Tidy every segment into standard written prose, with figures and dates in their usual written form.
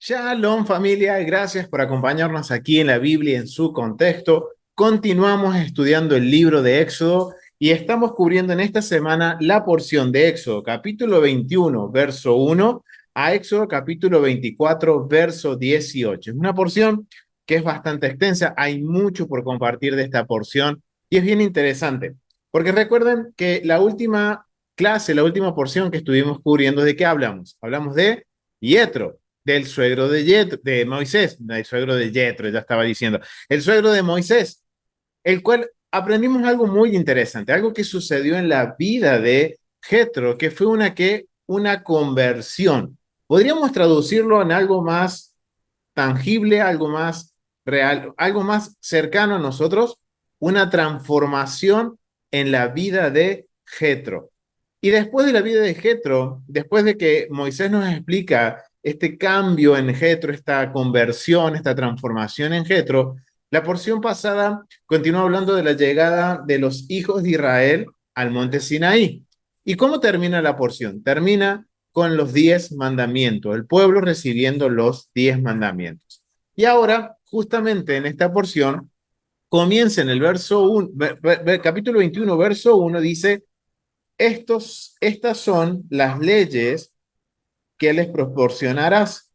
Shalom familia, gracias por acompañarnos aquí en la Biblia en su contexto. Continuamos estudiando el libro de Éxodo y estamos cubriendo en esta semana la porción de Éxodo capítulo 21, verso 1 a Éxodo capítulo 24, verso 18. Es una porción que es bastante extensa, hay mucho por compartir de esta porción y es bien interesante, porque recuerden que la última clase, la última porción que estuvimos cubriendo, ¿de qué hablamos? Hablamos de Yetro, del suegro de de Moisés, el suegro de Yetro, ya estaba diciendo, el suegro de Moisés, el cual aprendimos algo muy interesante, algo que sucedió en la vida de Jetro, que fue una conversión. Podríamos traducirlo en algo más tangible, algo más real, algo más cercano a nosotros, una transformación en la vida de Jetro. Y después de la vida de Jetro, después de que Moisés nos explica este cambio en Jetro, esta conversión, esta transformación en Jetro, la porción pasada continúa hablando de la llegada de los hijos de Israel al monte Sinaí. ¿Y cómo termina la porción? Termina con los 10 mandamientos, el pueblo recibiendo los 10 mandamientos. Y ahora, justamente en esta porción, comienza en el verso 1, capítulo 21, verso 1, dice, estas son las leyes que les proporcionarás.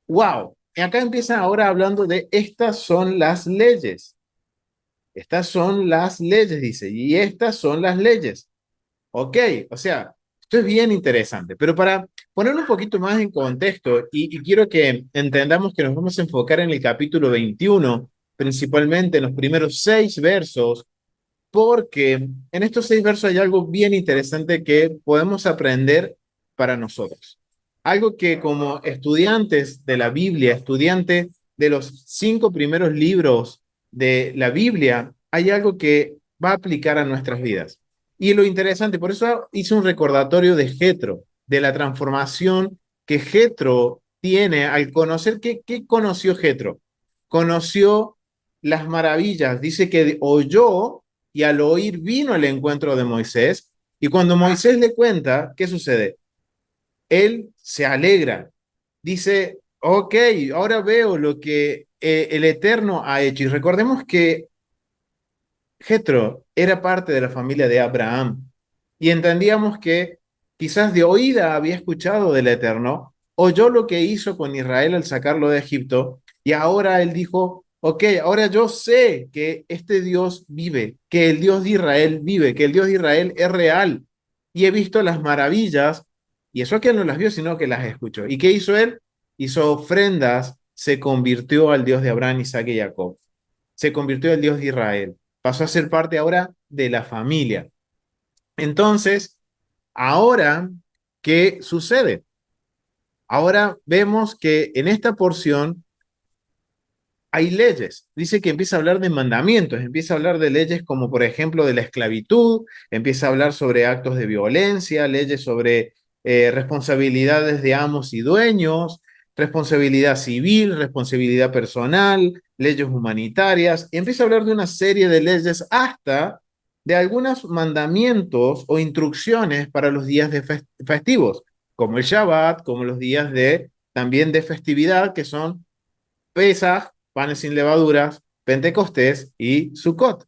¡Wow! Y acá empieza ahora hablando de estas son las leyes. Estas son las leyes, dice, y estas son las leyes. Ok, o sea, esto es bien interesante, pero para poner un poquito más en contexto, y quiero que entendamos que nos vamos a enfocar en el capítulo 21, principalmente en los primeros 6 versos, porque en estos 6 versos hay algo bien interesante que podemos aprender para nosotros. Algo que como estudiantes de la Biblia, estudiantes de los 5 primeros libros de la Biblia, hay algo que va a aplicar a nuestras vidas. Y lo interesante, por eso hice un recordatorio de Jetro, de la transformación que Jetro tiene al conocer. ¿Qué conoció Jetro? Conoció las maravillas. Dice que oyó y al oír vino el encuentro de Moisés. Y cuando Moisés le cuenta, ¿qué sucede? Él se alegra. Dice, ok, ahora veo lo que el Eterno ha hecho. Y recordemos que Jetro era parte de la familia de Abraham. Y entendíamos que quizás de oída había escuchado del Eterno, oyó lo que hizo con Israel al sacarlo de Egipto, y ahora él dijo, ok, ahora yo sé que este Dios vive, que el Dios de Israel vive, que el Dios de Israel es real, y he visto las maravillas, y eso que él no las vio, sino que las escuchó. ¿Y qué hizo él? Hizo ofrendas, se convirtió al Dios de Abraham, Isaac y Jacob, se convirtió al Dios de Israel, pasó a ser parte ahora de la familia. Entonces, ahora, ¿qué sucede? Ahora vemos que en esta porción hay leyes. Dice que empieza a hablar de mandamientos, empieza a hablar de leyes como por ejemplo de la esclavitud, empieza a hablar sobre actos de violencia, leyes sobre responsabilidades de amos y dueños, responsabilidad civil, responsabilidad personal, leyes humanitarias, y empieza a hablar de una serie de leyes hasta de algunos mandamientos o instrucciones para los días de festivos, como el Shabbat, como los días de también de festividad, que son Pesaj, panes sin levaduras, Pentecostés y Sukkot.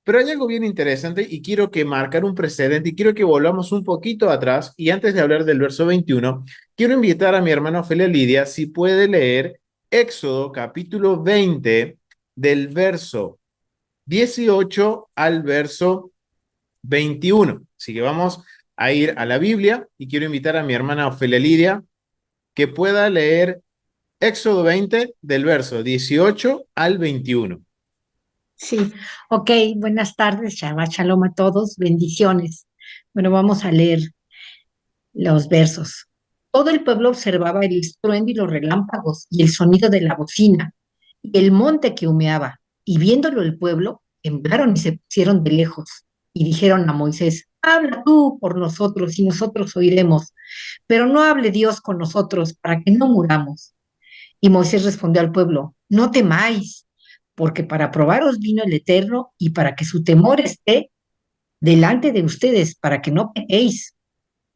Pero hay algo bien interesante y quiero que marcar un precedente y quiero que volvamos un poquito atrás y antes de hablar del verso 21, quiero invitar a mi hermana Ofelia Lidia si puede leer Éxodo capítulo 20 del verso 18 al verso 21. Así que vamos a ir a la Biblia y quiero invitar a mi hermana Ofelia Lidia que pueda leer Éxodo 20 del verso 18 al 21. Sí, ok, buenas tardes, Shabbat Shalom a todos, bendiciones. Bueno, vamos a leer los versos. Todo el pueblo observaba el estruendo y los relámpagos y el sonido de la bocina y el monte que humeaba. Y viéndolo el pueblo, temblaron y se pusieron de lejos. Y dijeron a Moisés, habla tú por nosotros y nosotros oiremos, pero no hable Dios con nosotros para que no muramos. Y Moisés respondió al pueblo, no temáis, porque para probaros vino el Eterno y para que su temor esté delante de ustedes, para que no pequéis.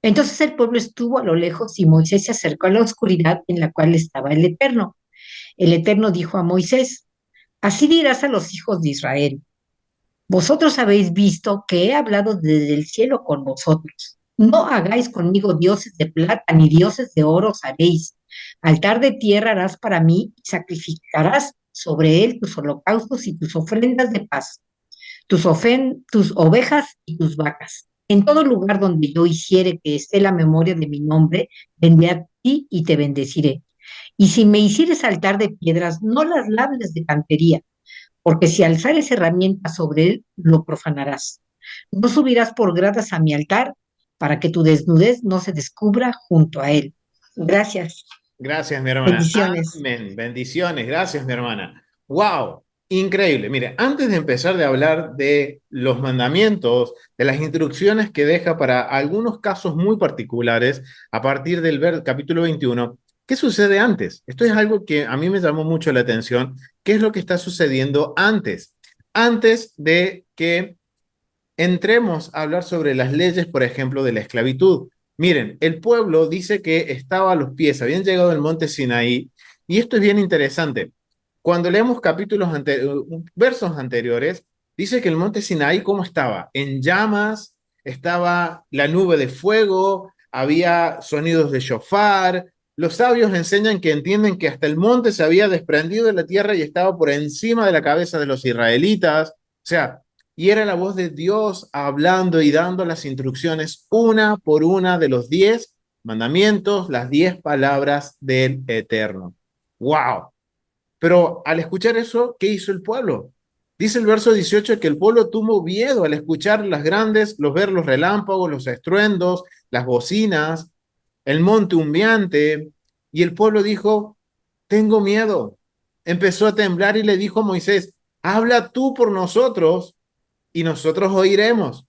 Entonces el pueblo estuvo a lo lejos y Moisés se acercó a la oscuridad en la cual estaba el Eterno. El Eterno dijo a Moisés, así dirás a los hijos de Israel, vosotros habéis visto que he hablado desde el cielo con vosotros. No hagáis conmigo dioses de plata ni dioses de oro os haréis. Altar de tierra harás para mí y sacrificarás sobre él tus holocaustos y tus ofrendas de paz, tus ovejas y tus vacas. En todo lugar donde yo hiciere que esté la memoria de mi nombre, vendré a ti y te bendeciré. Y si me hicieres altar de piedras, no las laves de cantería, porque si alzares herramientas sobre él, lo profanarás. No subirás por gradas a mi altar, para que tu desnudez no se descubra junto a él. Gracias. Gracias, mi hermana. Bendiciones. Amén. Bendiciones. Gracias, mi hermana. Wow. Increíble. Mire, antes de empezar de hablar de los mandamientos, de las instrucciones que deja para algunos casos muy particulares, a partir del capítulo 21, ¿qué sucede antes? Esto es algo que a mí me llamó mucho la atención. ¿Qué es lo que está sucediendo antes? Antes de que entremos a hablar sobre las leyes, por ejemplo, de la esclavitud. Miren, el pueblo dice que estaba a los pies, habían llegado al monte Sinaí, y esto es bien interesante. Cuando leemos versos anteriores, dice que el monte Sinaí, ¿cómo estaba? En llamas, estaba la nube de fuego, había sonidos de shofar. Los sabios enseñan que entienden que hasta el monte se había desprendido de la tierra y estaba por encima de la cabeza de los israelitas. O sea, y era la voz de Dios hablando y dando las instrucciones una por una de los 10 mandamientos, las 10 palabras del Eterno. ¡Wow! Pero al escuchar eso, ¿qué hizo el pueblo? Dice el verso 18 que el pueblo tuvo miedo al escuchar ver los relámpagos, los estruendos, las bocinas, el monte humeante, y el pueblo dijo, tengo miedo. Empezó a temblar y le dijo a Moisés, habla tú por nosotros y nosotros oiremos,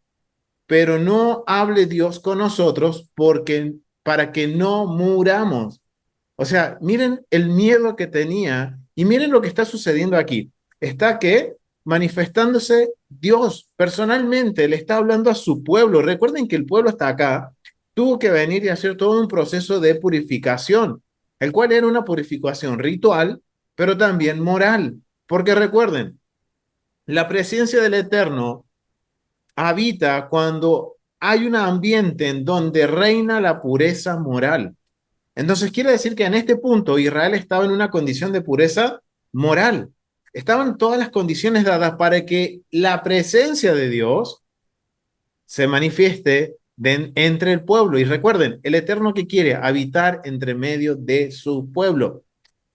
pero no hable Dios con nosotros para que no muramos. O sea, miren el miedo que tenía y miren lo que está sucediendo aquí. Está que manifestándose Dios personalmente le está hablando a su pueblo. Recuerden que el pueblo hasta acá tuvo que venir y hacer todo un proceso de purificación, el cual era una purificación ritual, pero también moral. Porque recuerden, la presencia del Eterno habita cuando hay un ambiente en donde reina la pureza moral. Entonces quiere decir que en este punto Israel estaba en una condición de pureza moral. Estaban todas las condiciones dadas para que la presencia de Dios se manifieste entre el pueblo. Y recuerden, el Eterno que quiere habitar entre medio de su pueblo.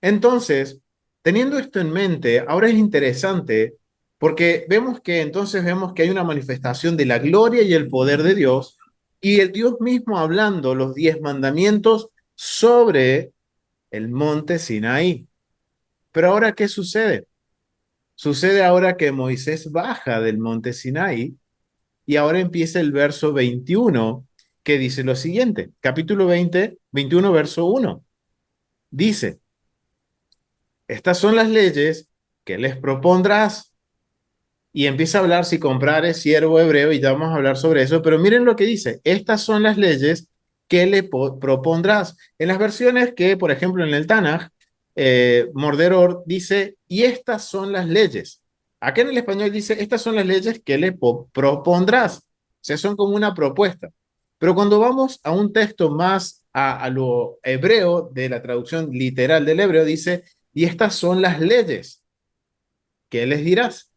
Entonces, teniendo esto en mente, ahora es interesante porque vemos que hay una manifestación de la gloria y el poder de Dios y el Dios mismo hablando los 10 mandamientos sobre el monte Sinaí. Pero ahora, ¿qué sucede? Sucede ahora que Moisés baja del monte Sinaí y ahora empieza el verso 21 que dice lo siguiente, capítulo 21, verso 1. Dice, estas son las leyes que les propondrás. Y empieza a hablar si comprar es siervo hebreo y ya vamos a hablar sobre eso, pero miren lo que dice, estas son las leyes que le propondrás. En las versiones que, por ejemplo, en el Tanaj, Morderor dice, y estas son las leyes. Acá en el español dice, estas son las leyes que le propondrás. O sea, son como una propuesta. Pero cuando vamos a un texto más a lo hebreo, de la traducción literal del hebreo, dice, y estas son las leyes. ¿Qué les dirás?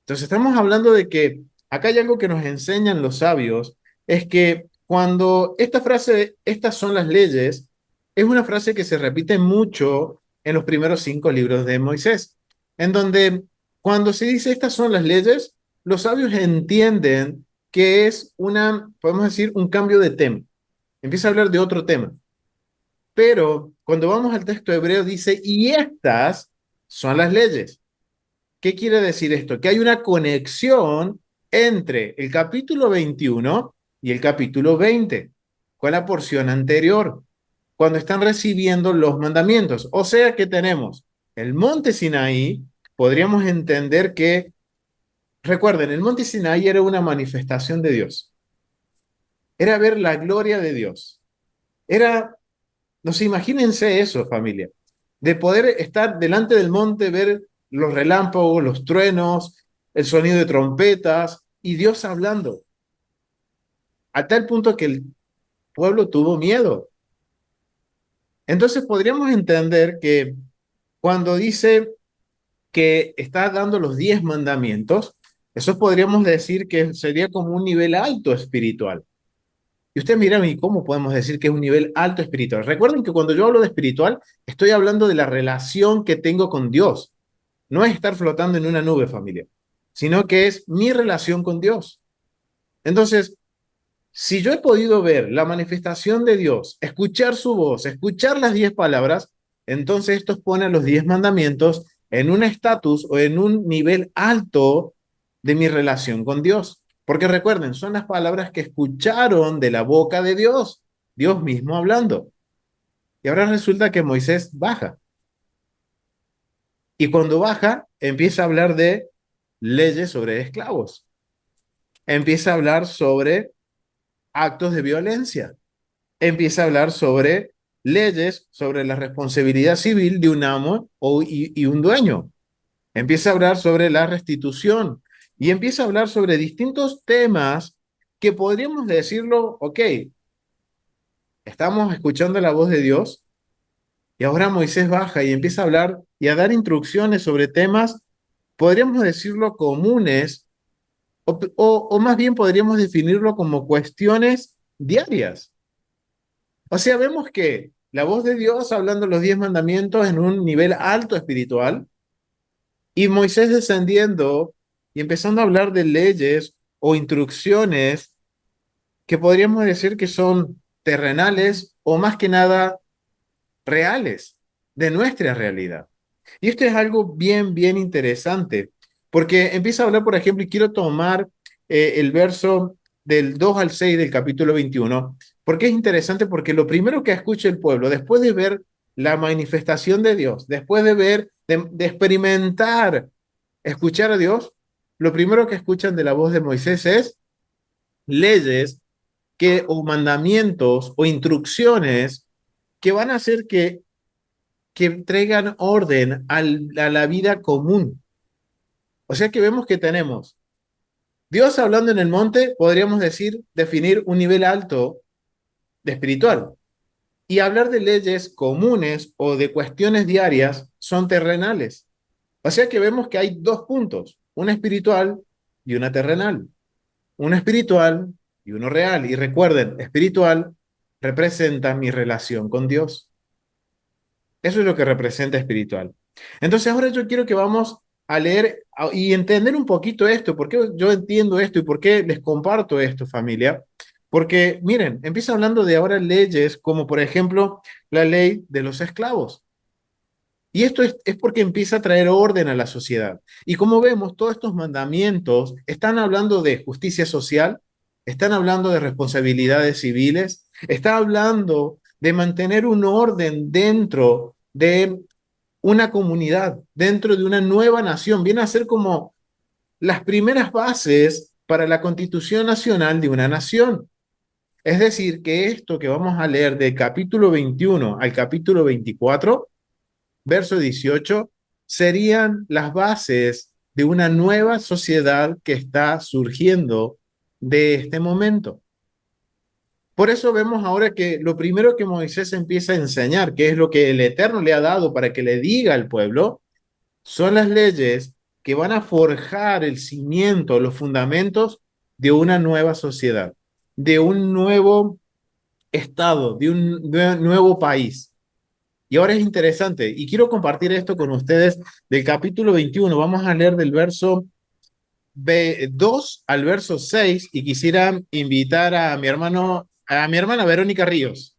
Entonces estamos hablando de que acá hay algo que nos enseñan los sabios, es que cuando esta frase, estas son las leyes, es una frase que se repite mucho en los primeros 5 libros de Moisés, en donde cuando se dice estas son las leyes, los sabios entienden que es podemos decir, un cambio de tema. Empieza a hablar de otro tema. Pero cuando vamos al texto hebreo dice, y estas son las leyes. ¿Qué quiere decir esto? Que hay una conexión entre el capítulo 21 y el capítulo 20, con la porción anterior, cuando están recibiendo los mandamientos. O sea que tenemos el monte Sinaí, podríamos entender que, recuerden, el monte Sinaí era una manifestación de Dios. era ver la gloria de Dios. Era, no sé, imagínense eso, familia, de poder estar delante del monte, ver los relámpagos, los truenos, el sonido de trompetas y Dios hablando, a tal punto que el pueblo tuvo miedo. Entonces podríamos entender que cuando dice que está dando los 10 mandamientos, eso podríamos decir que sería como un nivel alto espiritual. Y usted mira, ¿y cómo podemos decir que es un nivel alto espiritual? Recuerden que cuando yo hablo de espiritual, estoy hablando de la relación que tengo con Dios. No es estar flotando en una nube, familia, sino que es mi relación con Dios. Entonces, si yo he podido ver la manifestación de Dios, escuchar su voz, escuchar las 10 palabras, entonces esto pone a los 10 mandamientos en un estatus o en un nivel alto de mi relación con Dios. Porque recuerden, son las palabras que escucharon de la boca de Dios, Dios mismo hablando. Y ahora resulta que Moisés baja. Y cuando baja, empieza a hablar de leyes sobre esclavos. Empieza a hablar sobre actos de violencia. Empieza a hablar sobre leyes, sobre la responsabilidad civil de un amo y un dueño. Empieza a hablar sobre la restitución y empieza a hablar sobre distintos temas que podríamos decirlo, ok, estamos escuchando la voz de Dios y ahora Moisés baja y empieza a hablar y a dar instrucciones sobre temas, podríamos decirlo comunes o más bien podríamos definirlo como cuestiones diarias. O sea, vemos que la voz de Dios hablando los 10 mandamientos en un nivel alto espiritual y Moisés descendiendo y empezando a hablar de leyes o instrucciones que podríamos decir que son terrenales o más que nada reales de nuestra realidad. Y esto es algo bien, bien interesante, porque empieza a hablar, por ejemplo, y quiero tomar el verso del 2 al 6 del capítulo 21, porque es interesante, porque lo primero que escucha el pueblo, después de ver la manifestación de Dios, después de ver, de experimentar, escuchar a Dios, lo primero que escuchan de la voz de Moisés es leyes que, o mandamientos o instrucciones que van a hacer que traigan orden a la vida común. O sea que vemos que tenemos Dios hablando en el monte, podríamos decir, definir un nivel alto de espiritual. Y hablar de leyes comunes o de cuestiones diarias son terrenales. O sea que vemos que hay dos puntos, una espiritual y una terrenal. Uno espiritual y uno real. Y recuerden, espiritual representa mi relación con Dios. Eso es lo que representa espiritual. Entonces ahora yo quiero que vamos a leer y entender un poquito esto, por qué yo entiendo esto y por qué les comparto esto, familia. Porque miren, empieza hablando de ahora leyes como por ejemplo la ley de los esclavos. Y esto es porque empieza a traer orden a la sociedad. Y como vemos, todos estos mandamientos están hablando de justicia social, están hablando de responsabilidades civiles, están hablando de mantener un orden dentro de una comunidad, dentro de una nueva nación. Viene a ser como las primeras bases para la constitución nacional de una nación. Es decir, que esto que vamos a leer del capítulo 21 al capítulo 24 verso 18, serían las bases de una nueva sociedad que está surgiendo de este momento. Por eso vemos ahora que lo primero que Moisés empieza a enseñar, que es lo que el Eterno le ha dado para que le diga al pueblo, son las leyes que van a forjar el cimiento, los fundamentos de una nueva sociedad, de un nuevo estado, de un nuevo país. Y ahora es interesante, y quiero compartir esto con ustedes del capítulo 21. Vamos a leer del verso 2 al verso 6 y quisiera invitar a mi hermana Verónica Ríos.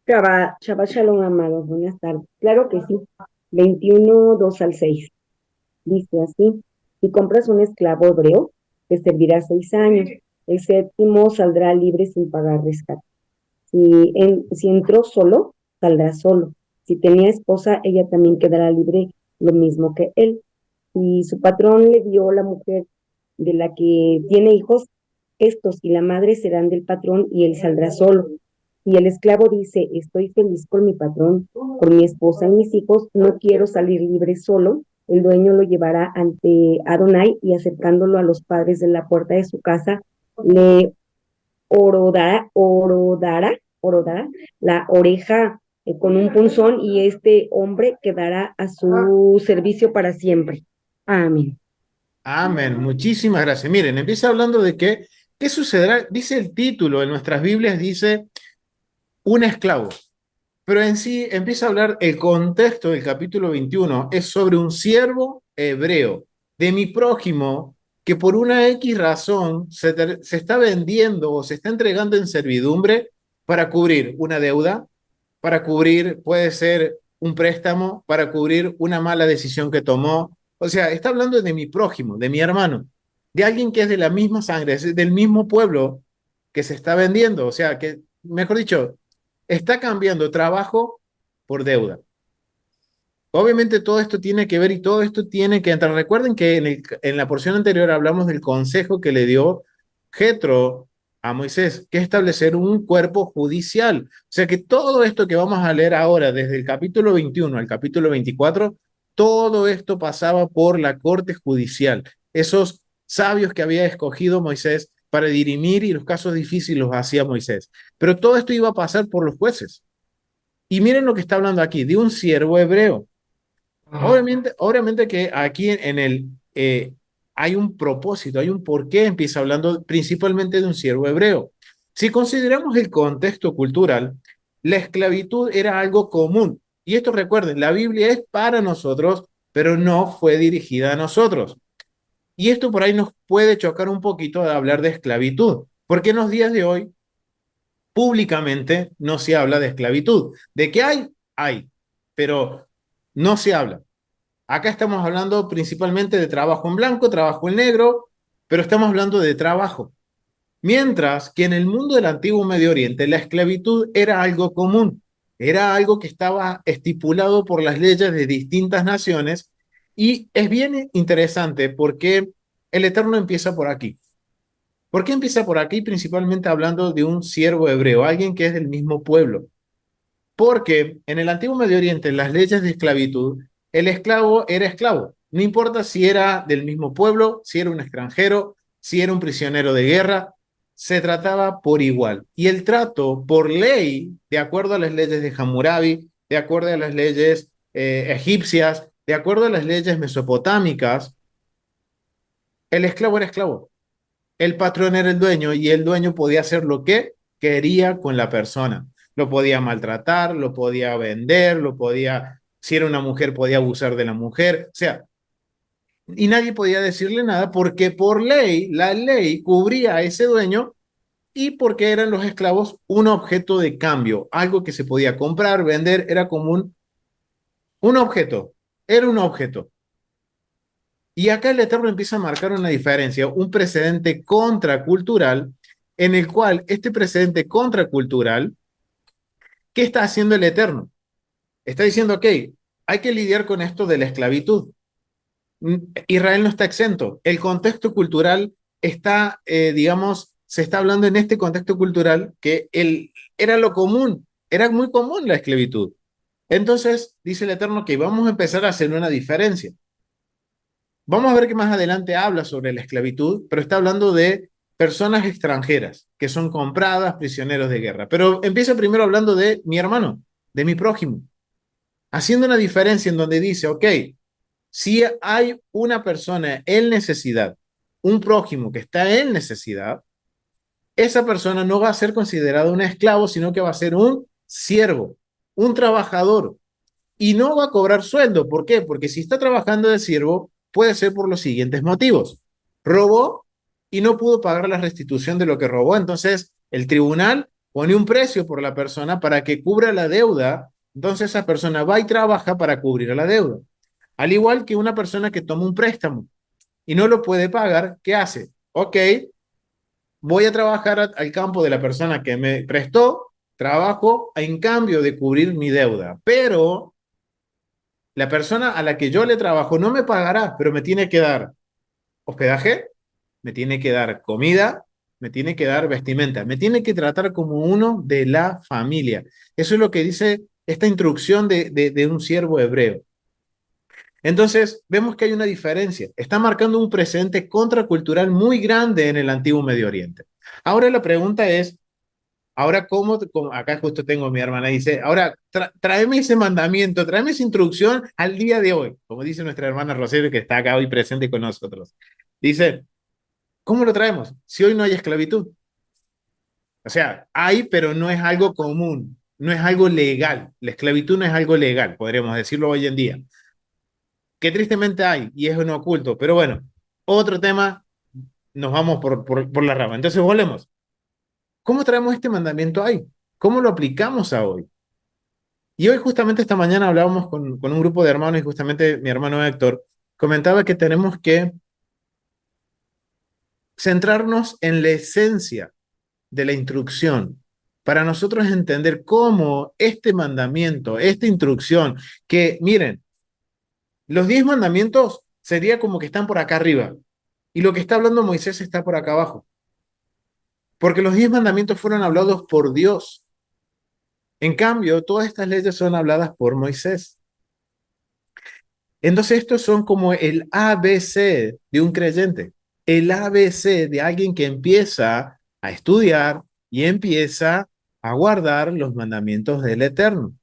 Shabbat Shalom, amados. Buenas tardes. Claro que sí. 21, 2 al 6. Dice así: si compras un esclavo hebreo, te servirá 6 años. El séptimo saldrá libre sin pagar rescate. Si entró solo, saldrá solo. Si tenía esposa, ella también quedará libre, lo mismo que él. Si su patrón le dio la mujer de la que tiene hijos, estos y la madre serán del patrón y él saldrá solo. Y el esclavo dice, estoy feliz con mi patrón, con mi esposa y mis hijos, no quiero salir libre solo. El dueño lo llevará ante Adonai y acercándolo a los padres de la puerta de su casa, le orodará la oreja con un punzón y este hombre quedará a su servicio para siempre. Amén. Amén. Muchísimas gracias. Miren, empieza hablando de que, ¿qué sucederá? Dice el título en nuestras Biblias, dice un esclavo. Pero en sí empieza a hablar, el contexto del capítulo 21 es sobre un siervo hebreo de mi prójimo que por una X razón se está vendiendo o se está entregando en servidumbre para cubrir una deuda, para cubrir, puede ser un préstamo, para cubrir una mala decisión que tomó. O sea, está hablando de mi prójimo, de mi hermano, de alguien que es de la misma sangre, es del mismo pueblo que se está vendiendo. O sea, que, mejor dicho, está cambiando trabajo por deuda. Obviamente todo esto tiene que ver y todo esto tiene que entrar. Recuerden que en la porción anterior hablamos del consejo que le dio Jetro a Moisés, que es establecer un cuerpo judicial. O sea que todo esto que vamos a leer ahora, desde el capítulo 21 al capítulo 24, todo esto pasaba por la corte judicial. Esos sabios que había escogido Moisés para dirimir y los casos difíciles los hacía Moisés. Pero todo esto iba a pasar por los jueces. Y miren lo que está hablando aquí, de un siervo hebreo. Obviamente que aquí en el hay un propósito, hay un porqué, empieza hablando principalmente de un siervo hebreo. Si consideramos el contexto cultural, la esclavitud era algo común. Y esto recuerden, la Biblia es para nosotros, pero no fue dirigida a nosotros. Y esto por ahí nos puede chocar un poquito de hablar de esclavitud, porque en los días de hoy públicamente no se habla de esclavitud. ¿De qué hay? Hay, pero no se habla. Acá estamos hablando principalmente de trabajo en blanco, trabajo en negro, pero estamos hablando de trabajo. Mientras que en el mundo del antiguo Medio Oriente la esclavitud era algo común, era algo que estaba estipulado por las leyes de distintas naciones y es bien interesante porque el Eterno empieza por aquí. ¿Por qué empieza por aquí? Principalmente hablando de un siervo hebreo, alguien que es del mismo pueblo. Porque en el antiguo Medio Oriente, en las leyes de esclavitud, el esclavo era esclavo. No importa si era del mismo pueblo, si era un extranjero, si era un prisionero de guerra, se trataba por igual. Y el trato por ley, de acuerdo a las leyes de Hammurabi, de acuerdo a las leyes egipcias, de acuerdo a las leyes mesopotámicas, el esclavo era esclavo. El patrón era el dueño y el dueño podía hacer lo que quería con la persona. Lo podía maltratar, lo podía vender, lo podía, si era una mujer, podía abusar de la mujer. O sea, y nadie podía decirle nada porque por ley, la ley cubría a ese dueño y porque eran los esclavos un objeto de cambio, algo que se podía comprar, vender, era como un objeto, era un objeto. Y acá el Eterno empieza a marcar una diferencia, un precedente contracultural, en el cual este precedente contracultural, ¿qué está haciendo el Eterno? Está diciendo, ok, hay que lidiar con esto de la esclavitud. Israel no está exento. El contexto cultural está, digamos, se está hablando en este contexto cultural que era lo común, era muy común la esclavitud. Entonces, dice el Eterno que vamos a empezar a hacer una diferencia. Vamos a ver que más adelante habla sobre la esclavitud, pero está hablando de personas extranjeras que son compradas, prisioneros de guerra. Pero empieza primero hablando de mi hermano, de mi prójimo, haciendo una diferencia en donde dice, ok, si hay una persona en necesidad, un prójimo que está en necesidad, esa persona no va a ser considerada un esclavo, sino que va a ser un siervo, un trabajador, y no va a cobrar sueldo. ¿Por qué? Porque si está trabajando de siervo, puede ser por los siguientes motivos. Robó y no pudo pagar la restitución de lo que robó. Entonces, el tribunal pone un precio por la persona para que cubra la deuda. Entonces, esa persona va y trabaja para cubrir la deuda. Al igual que una persona que toma un préstamo y no lo puede pagar, ¿qué hace? Ok, voy a trabajar al campo de la persona que me prestó, trabajo en cambio de cubrir mi deuda, pero la persona a la que yo le trabajo no me pagará, pero me tiene que dar hospedaje, me tiene que dar comida, me tiene que dar vestimenta, me tiene que tratar como uno de la familia. Eso es lo que dice esta instrucción de un siervo hebreo. Entonces, vemos que hay una diferencia. Está marcando un precedente contracultural muy grande en el antiguo Medio Oriente. Ahora la pregunta es, ahora acá justo tengo a mi hermana, dice, ahora tráeme ese mandamiento, tráeme esa instrucción al día de hoy, como dice nuestra hermana Rosario, que está acá hoy presente con nosotros. Dice, ¿cómo lo traemos? Si hoy no hay esclavitud. O sea, hay, pero no es algo común, no es algo legal. La esclavitud no es algo legal, podríamos decirlo hoy en día. Que tristemente hay, y es un oculto, pero bueno, otro tema, nos vamos por la rama. Entonces, volvemos. ¿Cómo traemos este mandamiento ahí? ¿Cómo lo aplicamos a hoy? Y hoy justamente esta mañana hablábamos con un grupo de hermanos y justamente mi hermano Héctor comentaba que tenemos que centrarnos en la esencia de la instrucción para nosotros entender cómo este mandamiento, esta instrucción, que miren, los 10 mandamientos sería como que están por acá arriba y lo que está hablando Moisés está por acá abajo, porque los 10 mandamientos fueron hablados por Dios. En cambio, todas estas leyes son habladas por Moisés. Entonces, estos son como el ABC de un creyente, el ABC de alguien que empieza a estudiar y empieza a guardar los mandamientos del Eterno.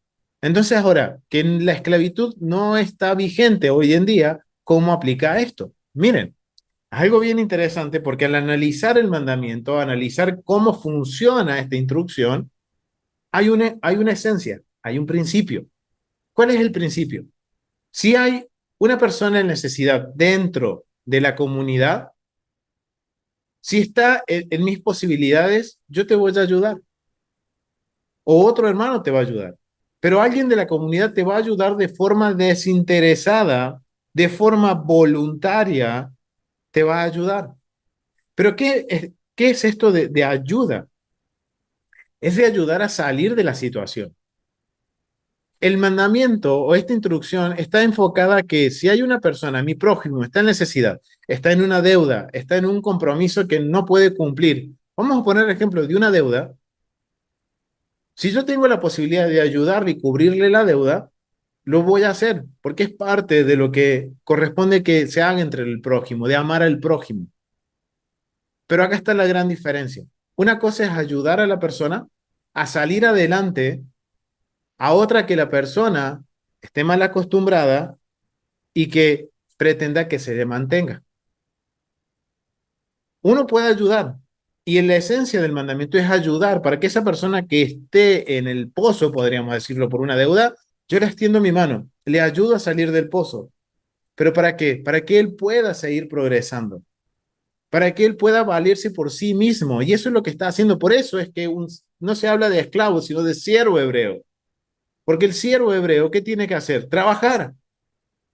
Entonces, ahora, que la esclavitud no está vigente hoy en día, ¿cómo aplica esto? Miren, es algo bien interesante porque al analizar el mandamiento, analizar cómo funciona esta instrucción, hay una esencia, hay un principio. ¿Cuál es el principio? Si hay una persona en necesidad dentro de la comunidad, si está en mis posibilidades, yo te voy a ayudar. O otro hermano te va a ayudar. Pero alguien de la comunidad te va a ayudar de forma desinteresada, de forma voluntaria, te va a ayudar. Pero ¿qué es esto de ayuda? Es de ayudar a salir de la situación. El mandamiento o esta instrucción está enfocada a que si hay una persona, mi prójimo, está en necesidad, está en una deuda, está en un compromiso que no puede cumplir. Vamos a poner el ejemplo de una deuda. Si yo tengo la posibilidad de ayudarle y cubrirle la deuda, lo voy a hacer, porque es parte de lo que corresponde que se haga entre el prójimo, de amar al prójimo. Pero acá está la gran diferencia. Una cosa es ayudar a la persona a salir adelante, a otra que la persona esté mal acostumbrada y que pretenda que se le mantenga. Uno puede ayudar y en la esencia del mandamiento es ayudar para que esa persona que esté en el pozo, podríamos decirlo, por una deuda, yo le extiendo mi mano, le ayudo a salir del pozo. ¿Pero para qué? Para que él pueda seguir progresando, para que él pueda valerse por sí mismo. Y eso es lo que está haciendo. Por eso es que no se habla de esclavo, sino de siervo hebreo. Porque el siervo hebreo, ¿qué tiene que hacer? Trabajar.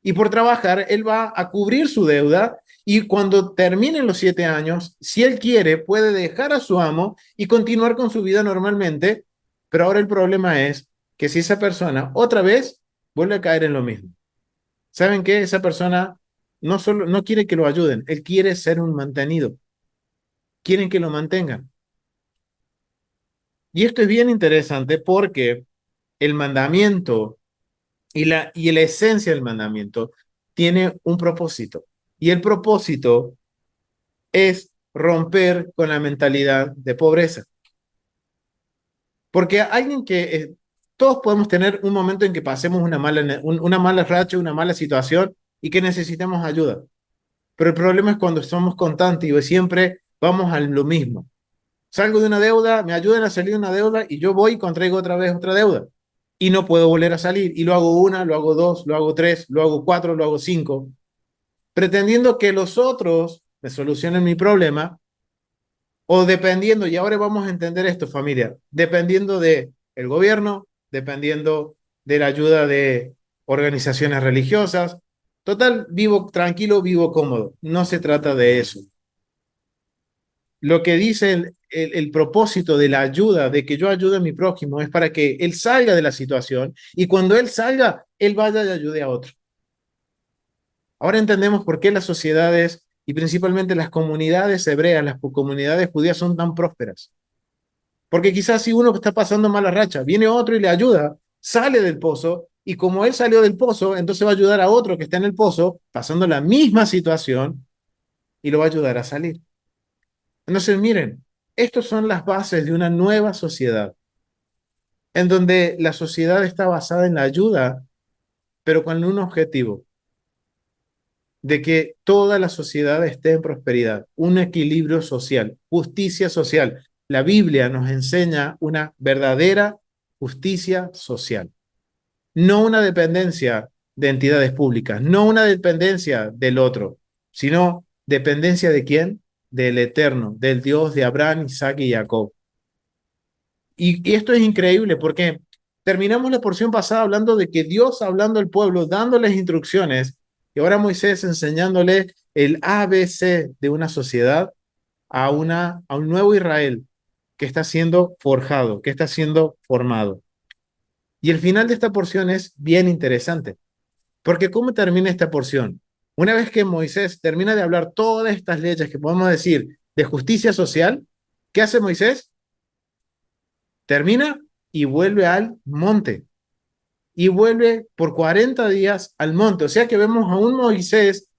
Y por trabajar, él va a cubrir su deuda y cuando terminen los 7 años, si él quiere, puede dejar a su amo y continuar con su vida normalmente. Pero ahora el problema es que si esa persona otra vez vuelve a caer en lo mismo. ¿Saben qué? Esa persona no quiere que lo ayuden, él quiere ser un mantenido. Quieren que lo mantengan. Y esto es bien interesante porque el mandamiento y la esencia del mandamiento tiene un propósito. Y el propósito es romper con la mentalidad de pobreza. Porque alguien todos podemos tener un momento en que pasemos una mala racha, una mala situación y que necesitemos ayuda. Pero el problema es cuando somos constantes y siempre vamos a lo mismo. Salgo de una deuda, me ayudan a salir de una deuda y yo voy y contraigo otra vez otra deuda. Y no puedo volver a salir. Y lo hago una, lo hago dos, lo hago tres, lo hago cuatro, lo hago cinco, pretendiendo que los otros me solucionen mi problema o dependiendo, y ahora vamos a entender esto, familia, dependiendo de el gobierno, dependiendo de la ayuda de organizaciones religiosas. Total, vivo tranquilo, vivo cómodo. No se trata de eso. Lo que dice el propósito de la ayuda, de que yo ayude a mi prójimo, es para que él salga de la situación y cuando él salga, él vaya y ayude a otro. Ahora entendemos por qué las sociedades y principalmente las comunidades hebreas, las comunidades judías son tan prósperas? Porque quizás si uno está pasando mala racha, viene otro y le ayuda, sale del pozo, y como él salió del pozo, entonces va a ayudar a otro que está en el pozo, pasando la misma situación, y lo va a ayudar a salir. Entonces, miren, estas son las bases de una nueva sociedad, en donde la sociedad está basada en la ayuda, pero con un objetivo, de que toda la sociedad esté en prosperidad, un equilibrio social, justicia social. La Biblia nos enseña una verdadera justicia social, no una dependencia de entidades públicas, no una dependencia del otro, sino dependencia de quién? Del Eterno, del Dios de Abraham, Isaac y Jacob. Y esto es increíble porque terminamos la porción pasada hablando de que Dios hablando al pueblo, dándoles instrucciones, y ahora Moisés enseñándole el ABC de una sociedad a un nuevo Israel que está siendo forjado, que está siendo formado. Y el final de esta porción es bien interesante, porque ¿cómo termina esta porción? Una vez que Moisés termina de hablar todas estas leyes que podemos decir de justicia social, ¿qué hace Moisés? Termina y vuelve al monte. Y vuelve por 40 días al monte. O sea que vemos a un Moisés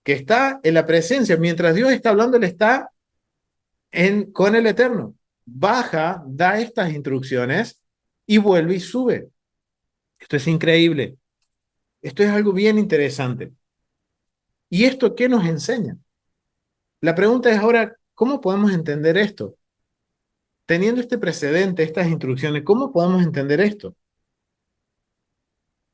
que está en la presencia. Mientras Dios está hablando, él está con el Eterno. Baja, da estas instrucciones y vuelve y sube. Esto es increíble. Esto es algo bien interesante. ¿Y esto qué nos enseña? La pregunta es ahora, ¿cómo podemos entender esto? Teniendo este precedente, estas instrucciones, ¿cómo podemos entender esto?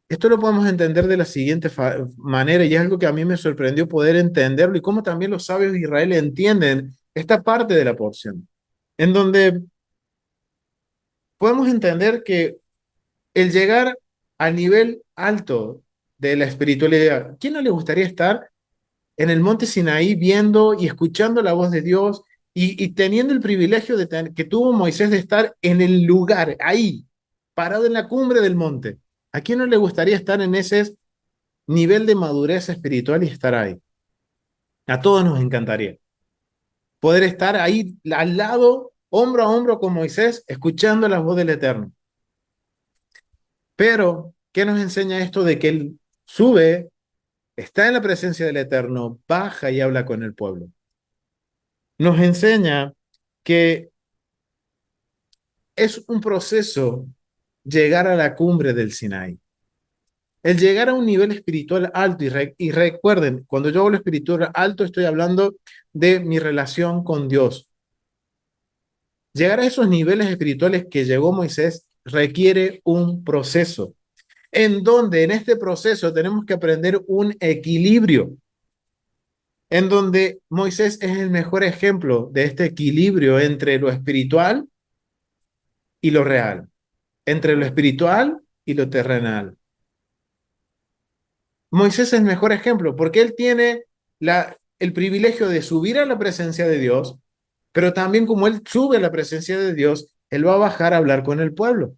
Esto lo podemos entender de la siguiente manera, y es algo que a mí me sorprendió poder entenderlo, y cómo también los sabios de Israel entienden esta parte de la porción, en donde podemos entender que el llegar al nivel alto de la espiritualidad, ¿quién no le gustaría estar en el monte Sinaí viendo y escuchando la voz de Dios y teniendo el privilegio que tuvo Moisés de estar en el lugar, ahí, parado en la cumbre del monte? ¿A quién no le gustaría estar en ese nivel de madurez espiritual y estar ahí? A todos nos encantaría poder estar ahí al lado, hombro a hombro con Moisés, escuchando la voz del Eterno. Pero, ¿qué nos enseña esto de que él sube, está en la presencia del Eterno, baja y habla con el pueblo? Nos enseña que es un proceso llegar a la cumbre del Sinaí. El llegar a un nivel espiritual alto, y recuerden, cuando yo hablo espiritual alto, estoy hablando de mi relación con Dios. Llegar a esos niveles espirituales que llegó Moisés requiere un proceso, en donde en este proceso tenemos que aprender un equilibrio, en donde Moisés es el mejor ejemplo de este equilibrio entre lo espiritual y lo real, entre lo espiritual y lo terrenal. Moisés es el mejor ejemplo porque él tiene el privilegio de subir a la presencia de Dios, pero también como él sube a la presencia de Dios, él va a bajar a hablar con el pueblo.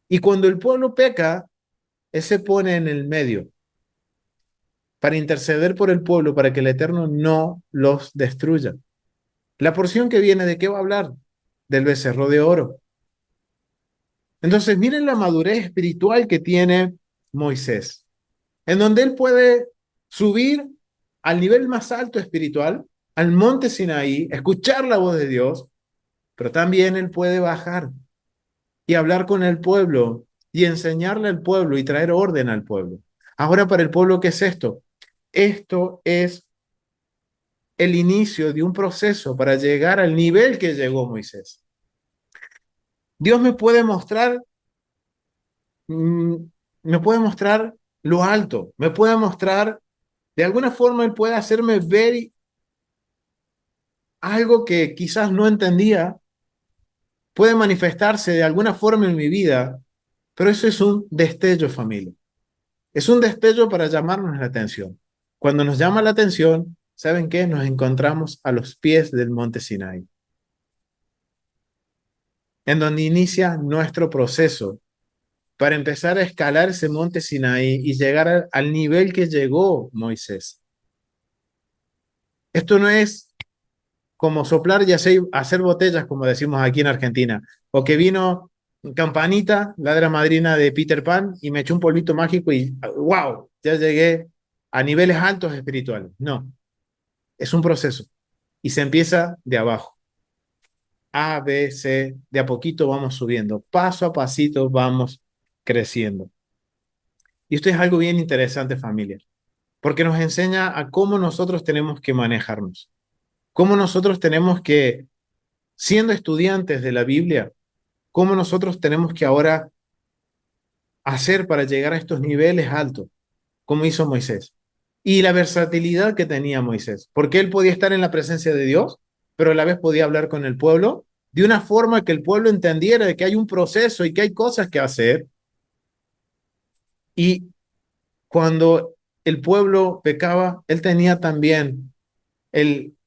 Y cuando el pueblo peca, él se pone en el medio para interceder por el pueblo, para que el Eterno no los destruya. La porción que viene, ¿de qué va a hablar? Del becerro de oro. Entonces, miren la madurez espiritual que tiene Moisés, en donde él puede subir al nivel más alto espiritual, al monte Sinaí, escuchar la voz de Dios, pero también él puede bajar y hablar con el pueblo y enseñarle al pueblo y traer orden al pueblo. Ahora, para el pueblo, ¿qué es esto? Esto es el inicio de un proceso para llegar al nivel que llegó Moisés. Dios mm, me puede mostrar lo alto, me puede mostrar, de alguna forma Él puede hacerme ver algo que quizás no entendía, puede manifestarse de alguna forma en mi vida, pero eso es un destello, familia. Es un destello para llamarnos la atención. Cuando nos llama la atención, ¿saben qué? Nos encontramos a los pies del monte Sinai, en donde inicia nuestro proceso para empezar a escalar ese monte Sinaí y llegar al nivel que llegó Moisés. Esto no es como soplar y hacer botellas, como decimos aquí en Argentina, o que vino Campanita, la de la madrina de Peter Pan, y me echó un polvito mágico y wow, ya llegué a niveles altos espirituales. No, es un proceso y se empieza de abajo. A, B, C, de a poquito vamos subiendo, paso a pasito vamos creciendo. Y esto es algo bien interesante, familia, porque nos enseña a cómo nosotros tenemos que manejarnos, cómo nosotros tenemos que, siendo estudiantes de la Biblia, cómo nosotros tenemos que ahora hacer para llegar a estos niveles altos, como hizo Moisés. Y la versatilidad que tenía Moisés, porque él podía estar en la presencia de Dios, pero a la vez podía hablar con el pueblo de una forma que el pueblo entendiera de que hay un proceso y que hay cosas que hacer. Y cuando el pueblo pecaba, él tenía también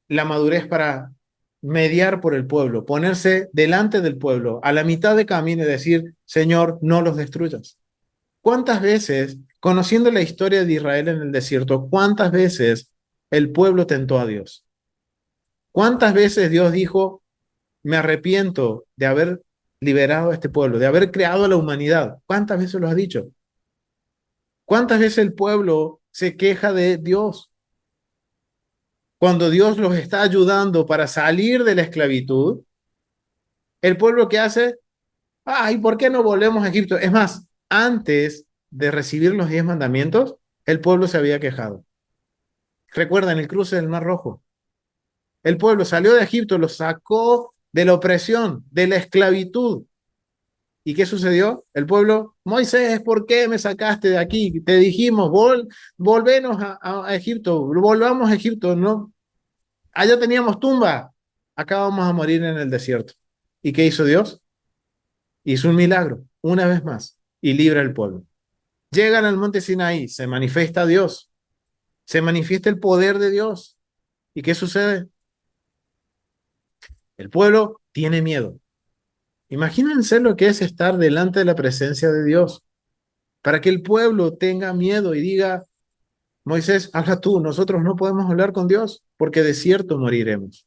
la madurez para mediar por el pueblo, ponerse delante del pueblo, a la mitad de camino y decir, Señor, no los destruyas. ¿Cuántas veces, conociendo la historia de Israel en el desierto, cuántas veces el pueblo tentó a Dios? ¿Cuántas veces Dios dijo, me arrepiento de haber liberado a este pueblo, de haber creado a la humanidad? ¿Cuántas veces lo ha dicho? ¿Cuántas veces el pueblo se queja de Dios? Cuando Dios los está ayudando para salir de la esclavitud, el pueblo que hace, ay, ¿por qué no volvemos a Egipto? Es más, antes de recibir los 10 mandamientos, el pueblo se había quejado. Recuerdan el cruce del Mar Rojo. El pueblo salió de Egipto, lo sacó de la opresión, de la esclavitud. ¿Y qué sucedió? El pueblo, Moisés, ¿por qué me sacaste de aquí? Te dijimos, volvenos a Egipto, volvamos a Egipto, ¿no? Allá teníamos tumba, acá vamos a morir en el desierto. ¿Y qué hizo Dios? Hizo un milagro, una vez más, y libra al pueblo. Llegan al monte Sinaí, se manifiesta Dios, se manifiesta el poder de Dios. ¿Y qué sucede? El pueblo tiene miedo. Imagínense lo que es estar delante de la presencia de Dios, para que el pueblo tenga miedo y diga, Moisés, habla tú, nosotros no podemos hablar con Dios, porque de cierto moriremos.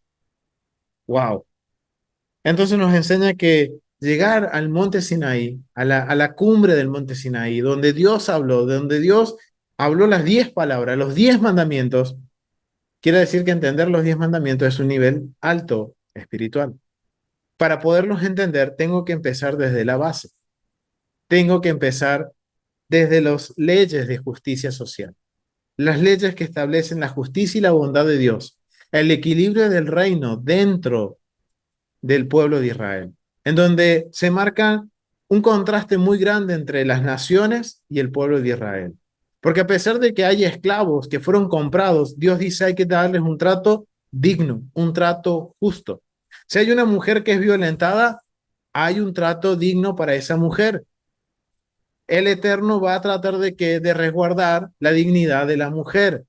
Wow. Entonces nos enseña que llegar al monte Sinaí, a la cumbre del monte Sinaí, donde Dios habló, donde Dios habló las 10 palabras, los 10 mandamientos, quiere decir que entender los 10 mandamientos es un nivel alto espiritual. Para poderlos entender, tengo que empezar desde la base. Tengo que empezar desde las leyes de justicia social, las leyes que establecen la justicia y la bondad de Dios, el equilibrio del reino dentro del pueblo de Israel, en donde se marca un contraste muy grande entre las naciones y el pueblo de Israel. Porque a pesar de que hay esclavos que fueron comprados, Dios dice hay que darles un trato digno, un trato justo. Si hay una mujer que es violentada, hay un trato digno para esa mujer. El Eterno va a tratar de resguardar la dignidad de la mujer.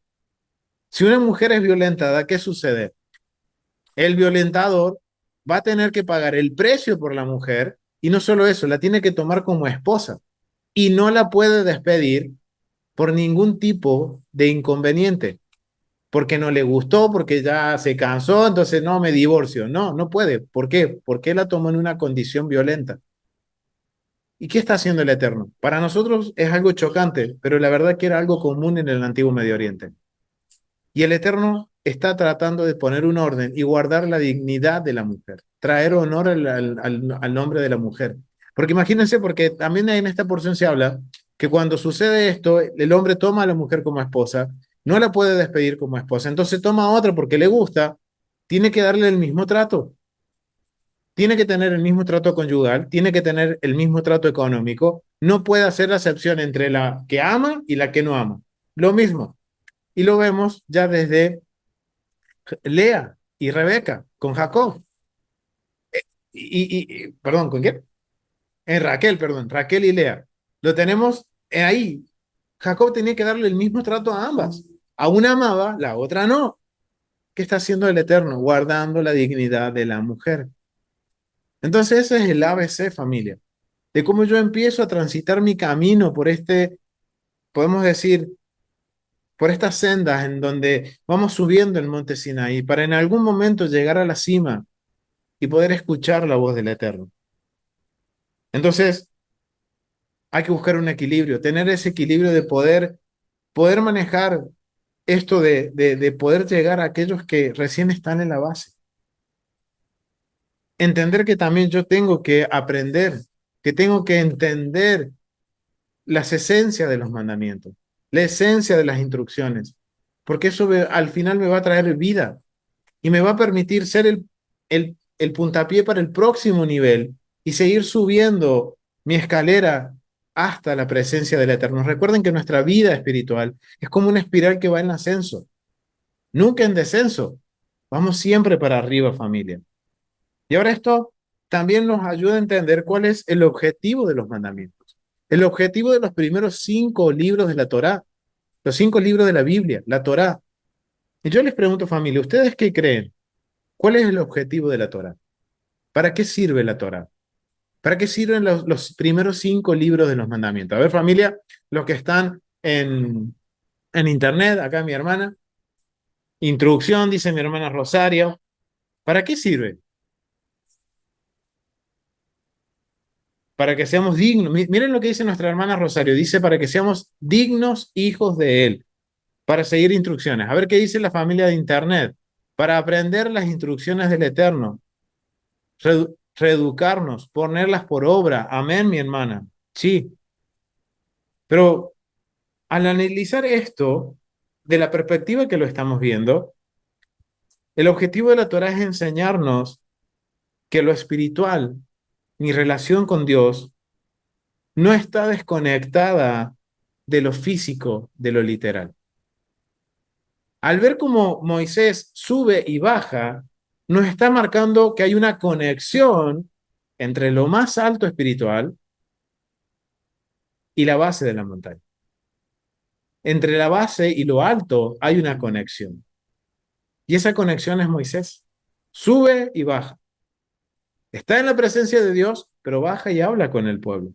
Si una mujer es violentada, ¿qué sucede? El violentador va a tener que pagar el precio por la mujer y no solo eso, la tiene que tomar como esposa y no la puede despedir por ningún tipo de inconveniente, porque no le gustó, porque ya se cansó, entonces no, me divorcio. No, no puede. ¿Por qué? Porque la tomó en una condición violenta. ¿Y qué está haciendo el Eterno? Para nosotros es algo chocante, pero la verdad que era algo común en el antiguo Medio Oriente. Y el Eterno está tratando de poner un orden y guardar la dignidad de la mujer, traer honor al nombre de la mujer. Porque imagínense, porque también en esta porción se habla que cuando sucede esto, el hombre toma a la mujer como esposa, no la puede despedir como esposa, entonces toma a otra porque le gusta, tiene que darle el mismo trato, tiene que tener el mismo trato conyugal, tiene que tener el mismo trato económico, no puede hacer la excepción entre la que ama y la que no ama. Lo mismo. Y lo vemos ya desde Lea y Rebeca con Jacob. Perdón, ¿con quién? Raquel, perdón, Raquel y Lea. Lo tenemos ahí. Jacob tenía que darle el mismo trato a ambas. A una amaba, la otra no. ¿Qué está haciendo el Eterno? Guardando la dignidad de la mujer. Entonces ese es el ABC, familia, de cómo yo empiezo a transitar mi camino por este, podemos decir, por estas sendas en donde vamos subiendo el monte Sinaí para en algún momento llegar a la cima y poder escuchar la voz del Eterno. Entonces, hay que buscar un equilibrio, tener ese equilibrio de poder manejar esto de poder llegar a aquellos que recién están en la base. Entender que también yo tengo que aprender, que tengo que entender las esencias de los mandamientos, la esencia de las instrucciones, porque eso al final me va a traer vida y me va a permitir ser el puntapié para el próximo nivel y seguir subiendo mi escalera hasta la presencia del Eterno. Recuerden que nuestra vida espiritual es como una espiral que va en ascenso, nunca en descenso. Vamos siempre para arriba, familia. Y ahora esto también nos ayuda a entender cuál es el objetivo de los mandamientos. El objetivo de los primeros 5 libros de la Torá, los 5 libros de la Biblia, la Torá. Y yo les pregunto, familia, ¿ustedes qué creen? ¿Cuál es el objetivo de la Torá? ¿Para qué sirve la Torá? ¿Para qué sirven los primeros 5 libros de los mandamientos? A ver, familia, los que están en internet, acá mi hermana, introducción, dice mi hermana Rosario. ¿Para qué sirve? Para que seamos dignos. Miren lo que dice nuestra hermana Rosario. Dice para que seamos dignos hijos de Él, para seguir instrucciones. A ver qué dice la familia de Internet. Para aprender las instrucciones del Eterno, reeducarnos, ponerlas por obra. Amén, mi hermana. Sí, pero al analizar esto, de la perspectiva que lo estamos viendo, el objetivo de la Torah es enseñarnos que lo espiritual, mi relación con Dios, no está desconectada de lo físico, de lo literal. Al ver cómo Moisés sube y baja, nos está marcando que hay una conexión entre lo más alto espiritual y la base de la montaña. Entre la base y lo alto hay una conexión. Y esa conexión es Moisés. Sube y baja. Está en la presencia de Dios, pero baja y habla con el pueblo.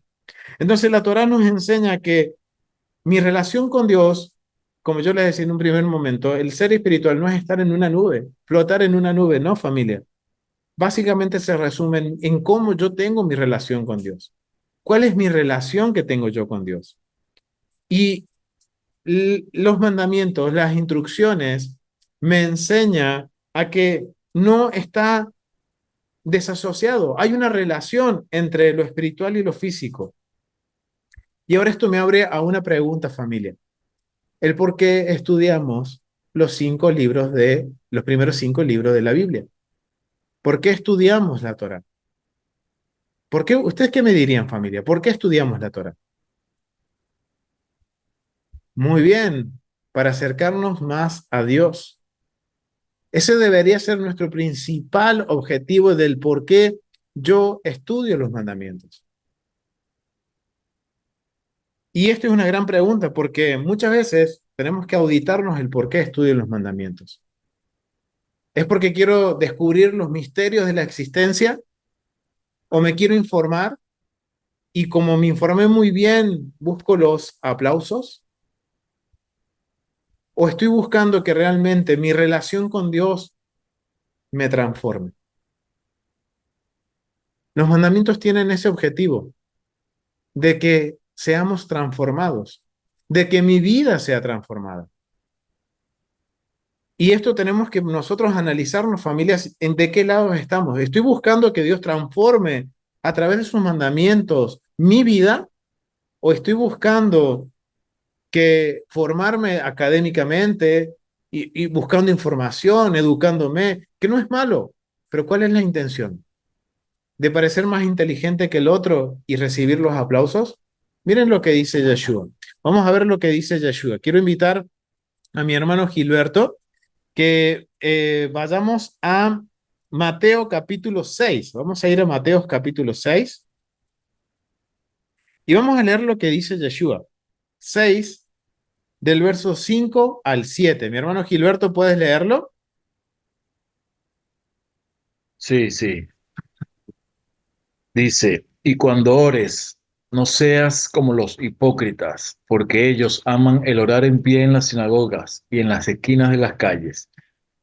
Entonces la Torá nos enseña que mi relación con Dios, como yo les decía en un primer momento, el ser espiritual no es estar en una nube, flotar en una nube, no, familia. Básicamente se resume en cómo yo tengo mi relación con Dios. ¿Cuál es mi relación que tengo yo con Dios? Y los mandamientos, las instrucciones, me enseña a que no está desasociado. Hay una relación entre lo espiritual y lo físico. Y ahora esto me abre a una pregunta, familia. El por qué estudiamos los primeros 5 libros de la Biblia. ¿Por qué estudiamos la Torá? ¿Por qué? ¿Ustedes qué me dirían, familia? ¿Por qué estudiamos la Torá? Muy bien, para acercarnos más a Dios. Ese debería ser nuestro principal objetivo del por qué yo estudio los mandamientos. Y esto es una gran pregunta porque muchas veces tenemos que auditarnos el por qué estudio los mandamientos. ¿Es porque quiero descubrir los misterios de la existencia o me quiero informar y como me informé muy bien, busco los aplausos? ¿O estoy buscando que realmente mi relación con Dios me transforme? Los mandamientos tienen ese objetivo, de que seamos transformados, de que mi vida sea transformada. Y esto tenemos que nosotros analizarnos, familias, en de qué lado estamos. ¿Estoy buscando que Dios transforme a través de sus mandamientos mi vida? ¿O estoy buscando que formarme académicamente y buscando información, educándome, que no es malo, pero ¿cuál es la intención? ¿De parecer más inteligente que el otro y recibir los aplausos? Miren lo que dice Yeshua. Vamos a ver lo que dice Yeshua. Quiero invitar a mi hermano Gilberto que vayamos a Mateo capítulo 6. Vamos a ir a Mateo capítulo 6 y vamos a leer lo que dice Yeshua. 6 del verso 5 al 7. Mi hermano Gilberto, ¿puedes leerlo? Sí, sí. Dice, y cuando ores, No seas como los hipócritas, porque ellos aman el orar en pie en las sinagogas y en las esquinas de las calles,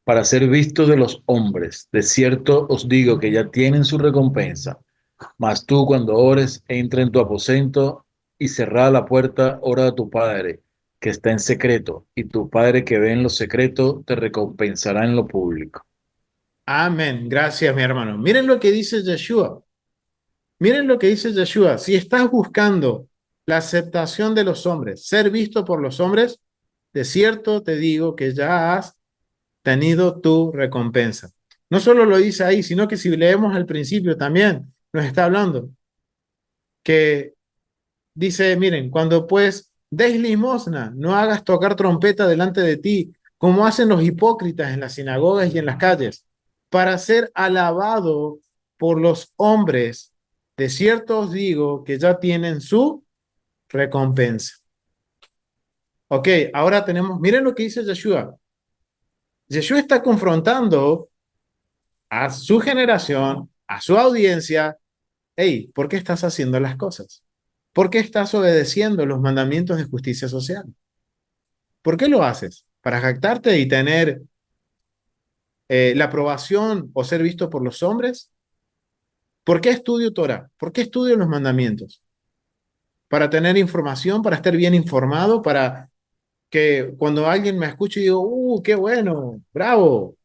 para ser vistos de los hombres. De cierto os digo que ya tienen su recompensa. Mas tú cuando ores, entra en tu aposento y cerrada la puerta, ora a tu Padre, que está en secreto, y tu Padre que ve en lo secreto, te recompensará en lo público. Amén. Gracias, mi hermano. Miren lo que dice Yeshua. Miren lo que dice Yeshua. Si estás buscando la aceptación de los hombres, ser visto por los hombres, de cierto te digo que ya has tenido tu recompensa. No solo lo dice ahí, sino que si leemos al principio también nos está hablando que dice, miren, cuando pues des limosna, no hagas tocar trompeta delante de ti, como hacen los hipócritas en las sinagogas y en las calles, para ser alabado por los hombres. De cierto os digo que ya tienen su recompensa. Ok, ahora tenemos, miren lo que dice Yeshua. Yeshua está confrontando a su generación, a su audiencia. Hey, ¿por qué estás haciendo las cosas? ¿Por qué estás obedeciendo los mandamientos de justicia social? ¿Por qué lo haces? ¿Para jactarte y tener la aprobación o ser visto por los hombres? ¿Por qué estudio Torah? ¿Por qué estudio los mandamientos? ¿Para tener información, para estar bien informado, para que cuando alguien me escuche y digo, qué bueno, bravo,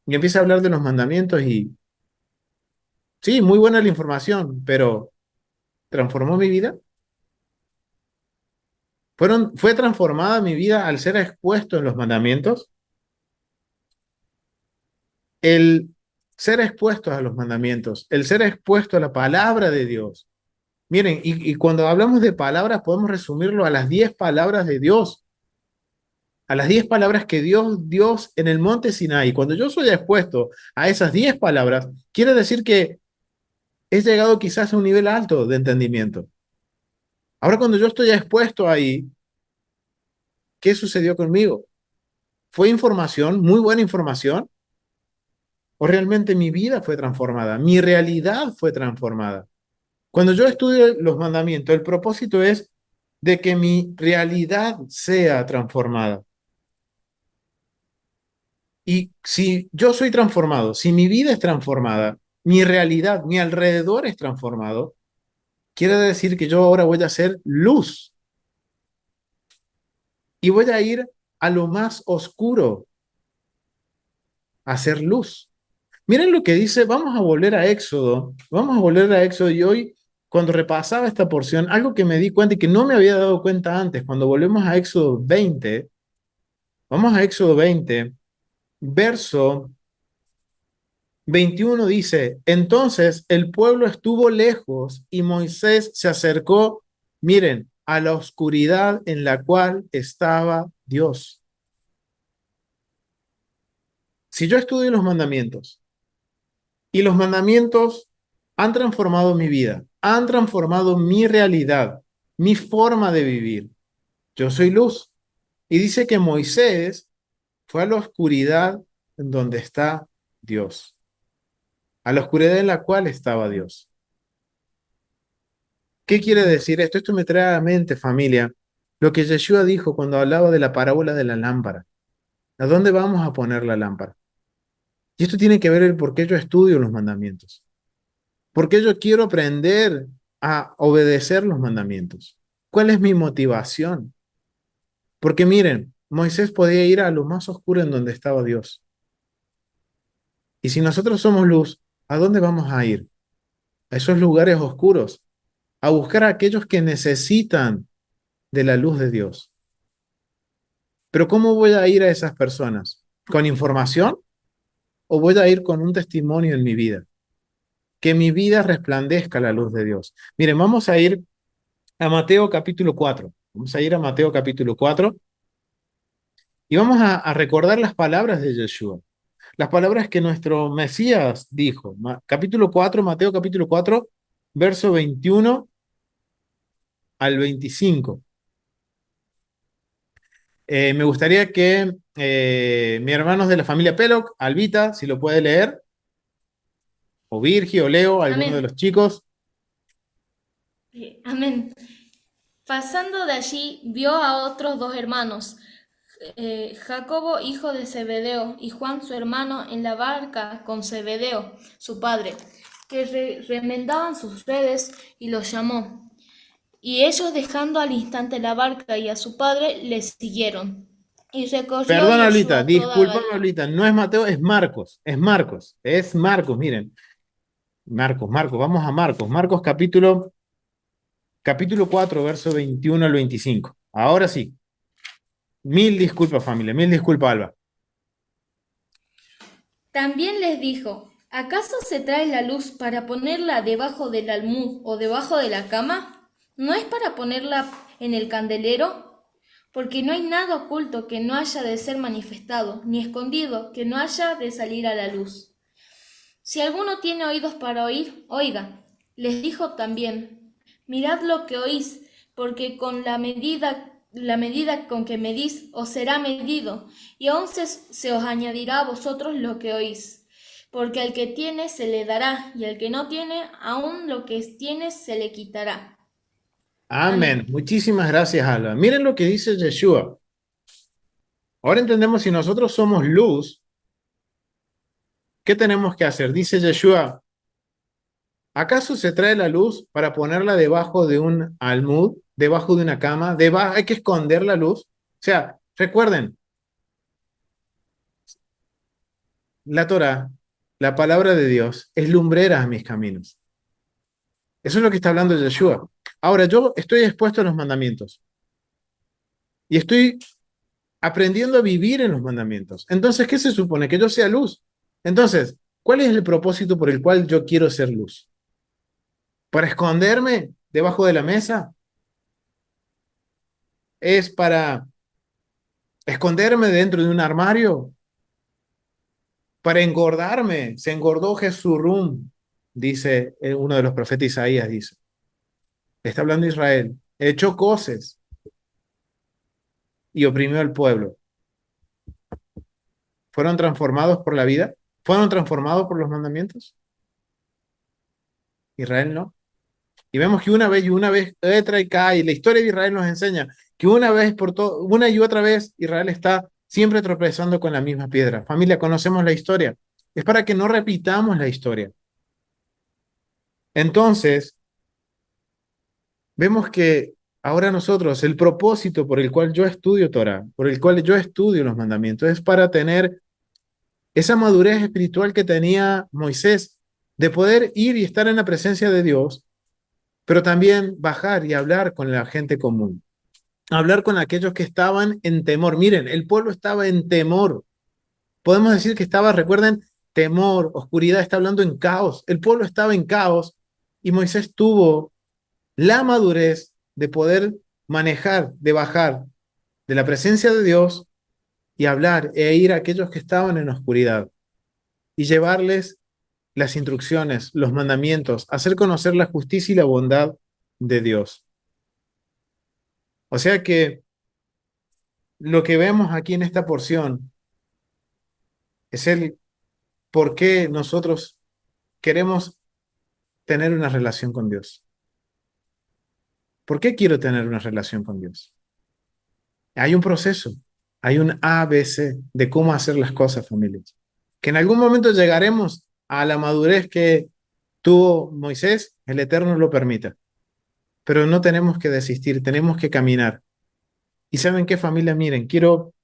y empieza a hablar de los mandamientos y sí, muy buena la información, pero ¿transformó mi vida? ¿Fue transformada mi vida al ser expuesto en los mandamientos? El ser expuesto a los mandamientos, el ser expuesto a la palabra de Dios. Miren, y cuando hablamos de palabras podemos resumirlo a las 10 palabras de Dios, a las 10 palabras que Dios en el monte Sinai. Cuando yo soy expuesto a esas 10 palabras, quiere decir que he llegado quizás a un nivel alto de entendimiento. Ahora cuando yo estoy expuesto ahí, ¿qué sucedió conmigo? ¿Fue información, muy buena información? ¿O realmente mi vida fue transformada? ¿Mi realidad fue transformada? Cuando yo estudio los mandamientos, el propósito es de que mi realidad sea transformada. Y si yo soy transformado, si mi vida es transformada, mi realidad, mi alrededor es transformado, quiere decir que yo ahora voy a ser luz y voy a ir a lo más oscuro, a ser luz. Miren lo que dice, vamos a volver a Éxodo y hoy, cuando repasaba esta porción, algo que me di cuenta y que no me había dado cuenta antes, cuando volvemos a Éxodo 20, vamos a Éxodo 20, verso 21 dice, entonces el pueblo estuvo lejos y Moisés se acercó, miren, a la oscuridad en la cual estaba Dios. Si yo estudio los mandamientos y los mandamientos han transformado mi vida, han transformado mi realidad, mi forma de vivir, yo soy luz. Y dice que Moisés fue a la oscuridad en donde está Dios, a la oscuridad en la cual estaba Dios. ¿Qué quiere decir esto? Esto me trae a la mente, familia, lo que Yeshua dijo cuando hablaba de la parábola de la lámpara. ¿A dónde vamos a poner la lámpara? Y esto tiene que ver el por qué yo estudio los mandamientos. ¿Por qué yo quiero aprender a obedecer los mandamientos? ¿Cuál es mi motivación? Porque miren, Moisés podía ir a lo más oscuro en donde estaba Dios. Y si nosotros somos luz, ¿a dónde vamos a ir? A esos lugares oscuros, a buscar a aquellos que necesitan de la luz de Dios. Pero ¿cómo voy a ir a esas personas? ¿Con información o voy a ir con un testimonio en mi vida? Que mi vida resplandezca la luz de Dios. Miren, vamos a ir a Mateo capítulo 4. Vamos a ir a Mateo capítulo 4 y vamos a recordar las palabras de Yeshua. Las palabras que nuestro Mesías dijo. Capítulo 4, Mateo capítulo 4, verso 21 al 25. Me gustaría que mis hermanos de la familia Peloc, Albita, si lo puede leer, o Virgi, o Leo, alguno de Amén. los chicos. Amén. Pasando de allí, vio a otros dos hermanos, Jacobo, hijo de Zebedeo, y Juan, su hermano, en la barca con Zebedeo, su padre, que remendaban sus redes, y los llamó. Y ellos, dejando al instante la barca y a su padre, les siguieron. Y recorrió Perdón, Aulita, Yeshua toda discúlpame, Galilea. Aulita, no es Mateo, es Marcos, miren. Marcos, vamos a Marcos capítulo 4, verso 21 al 25. Ahora sí, mil disculpas familia, mil disculpas Alba. También les dijo, ¿acaso se trae la luz para ponerla debajo del almud o debajo de la cama? ¿No es para ponerla en el candelero? Porque no hay nada oculto que no haya de ser manifestado, ni escondido que no haya de salir a la luz. Si alguno tiene oídos para oír, oiga. Les dijo también, mirad lo que oís, porque con la medida con que medís os será medido, y aún se os añadirá a vosotros lo que oís. Porque al que tiene se le dará, y al que no tiene, aún lo que tiene se le quitará. Amén. Amén. Muchísimas gracias, Alba. Miren lo que dice Yeshua. Ahora entendemos si nosotros somos luz, ¿qué tenemos que hacer? Dice Yeshua, ¿acaso se trae la luz para ponerla debajo de un almud, debajo de una cama? Hay que esconder la luz. O sea, recuerden, la Torah, la palabra de Dios, es lumbrera a mis caminos. Eso es lo que está hablando Yeshua. Ahora, yo estoy expuesto a los mandamientos y estoy aprendiendo a vivir en los mandamientos. Entonces, ¿qué se supone? Que yo sea luz. Entonces, ¿cuál es el propósito por el cual yo quiero ser luz? ¿Para esconderme debajo de la mesa? ¿Es para esconderme dentro de un armario? ¿Para engordarme? Se engordó Jesurum, dice uno de los profetas Isaías, dice. Está hablando Israel. Echó coces y oprimió al pueblo. ¿Fueron transformados por la vida? ¿Fueron transformados por los mandamientos? Israel no. Y vemos que una vez, letra y cae, y la historia de Israel nos enseña que una y otra vez Israel está siempre tropezando con la misma piedra. Familia, conocemos la historia. Es para que no repitamos la historia. Entonces, vemos que ahora nosotros, el propósito por el cual yo estudio Torah, por el cual yo estudio los mandamientos, es para tener esa madurez espiritual que tenía Moisés, de poder ir y estar en la presencia de Dios, pero también bajar y hablar con la gente común, hablar con aquellos que estaban en temor. Miren, el pueblo estaba en temor. Podemos decir que estaba, recuerden, temor, oscuridad, está hablando en caos. El pueblo estaba en caos y Moisés tuvo la madurez de poder manejar, de bajar de la presencia de Dios y hablar e ir a aquellos que estaban en oscuridad y llevarles las instrucciones, los mandamientos, hacer conocer la justicia y la bondad de Dios. O sea que lo que vemos aquí en esta porción es el por qué nosotros queremos tener una relación con Dios. ¿Por qué quiero tener una relación con Dios? Hay un proceso, hay un ABC de cómo hacer las cosas, familias. Que en algún momento llegaremos a la madurez que tuvo Moisés, el Eterno lo permita. Pero no tenemos que desistir, tenemos que caminar. ¿Y saben qué, familia? Miren, quiero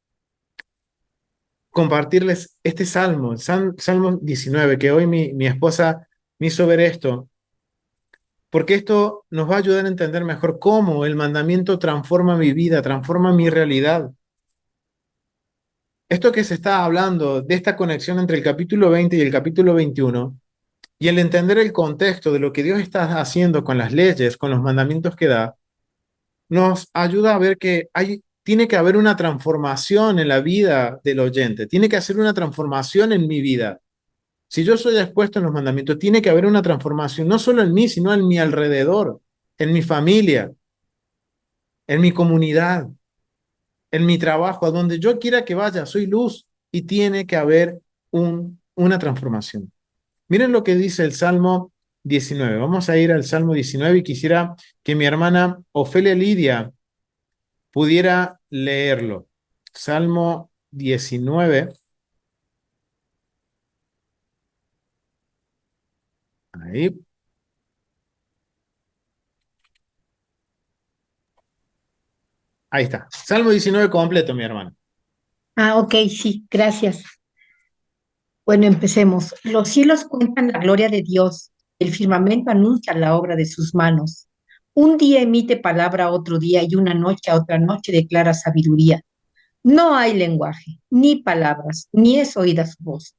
compartirles este salmo, el Salmo 19, que hoy mi esposa me hizo ver esto, porque esto nos va a ayudar a entender mejor cómo el mandamiento transforma mi vida, transforma mi realidad. Esto que se está hablando de esta conexión entre el capítulo 20 y el capítulo 21, y el entender el contexto de lo que Dios está haciendo con las leyes, con los mandamientos que da, nos ayuda a ver que tiene que haber una transformación en la vida del oyente, tiene que hacer una transformación en mi vida. Si yo soy expuesto en los mandamientos, tiene que haber una transformación, no solo en mí, sino en mi alrededor, en mi familia, en mi comunidad, en mi trabajo, a donde yo quiera que vaya, soy luz y tiene que haber una transformación. Miren lo que dice el Salmo 19. Vamos a ir al Salmo 19 y quisiera que mi hermana Ofelia Lidia pudiera leerlo. Salmo 19. Ahí. Ahí está. Salmo 19 completo, mi hermana. Ah, ok, sí, gracias. Bueno, empecemos. Los cielos cuentan la gloria de Dios, el firmamento anuncia la obra de sus manos. Un día emite palabra a otro día y una noche a otra noche declara sabiduría. No hay lenguaje, ni palabras, ni es oída su voz.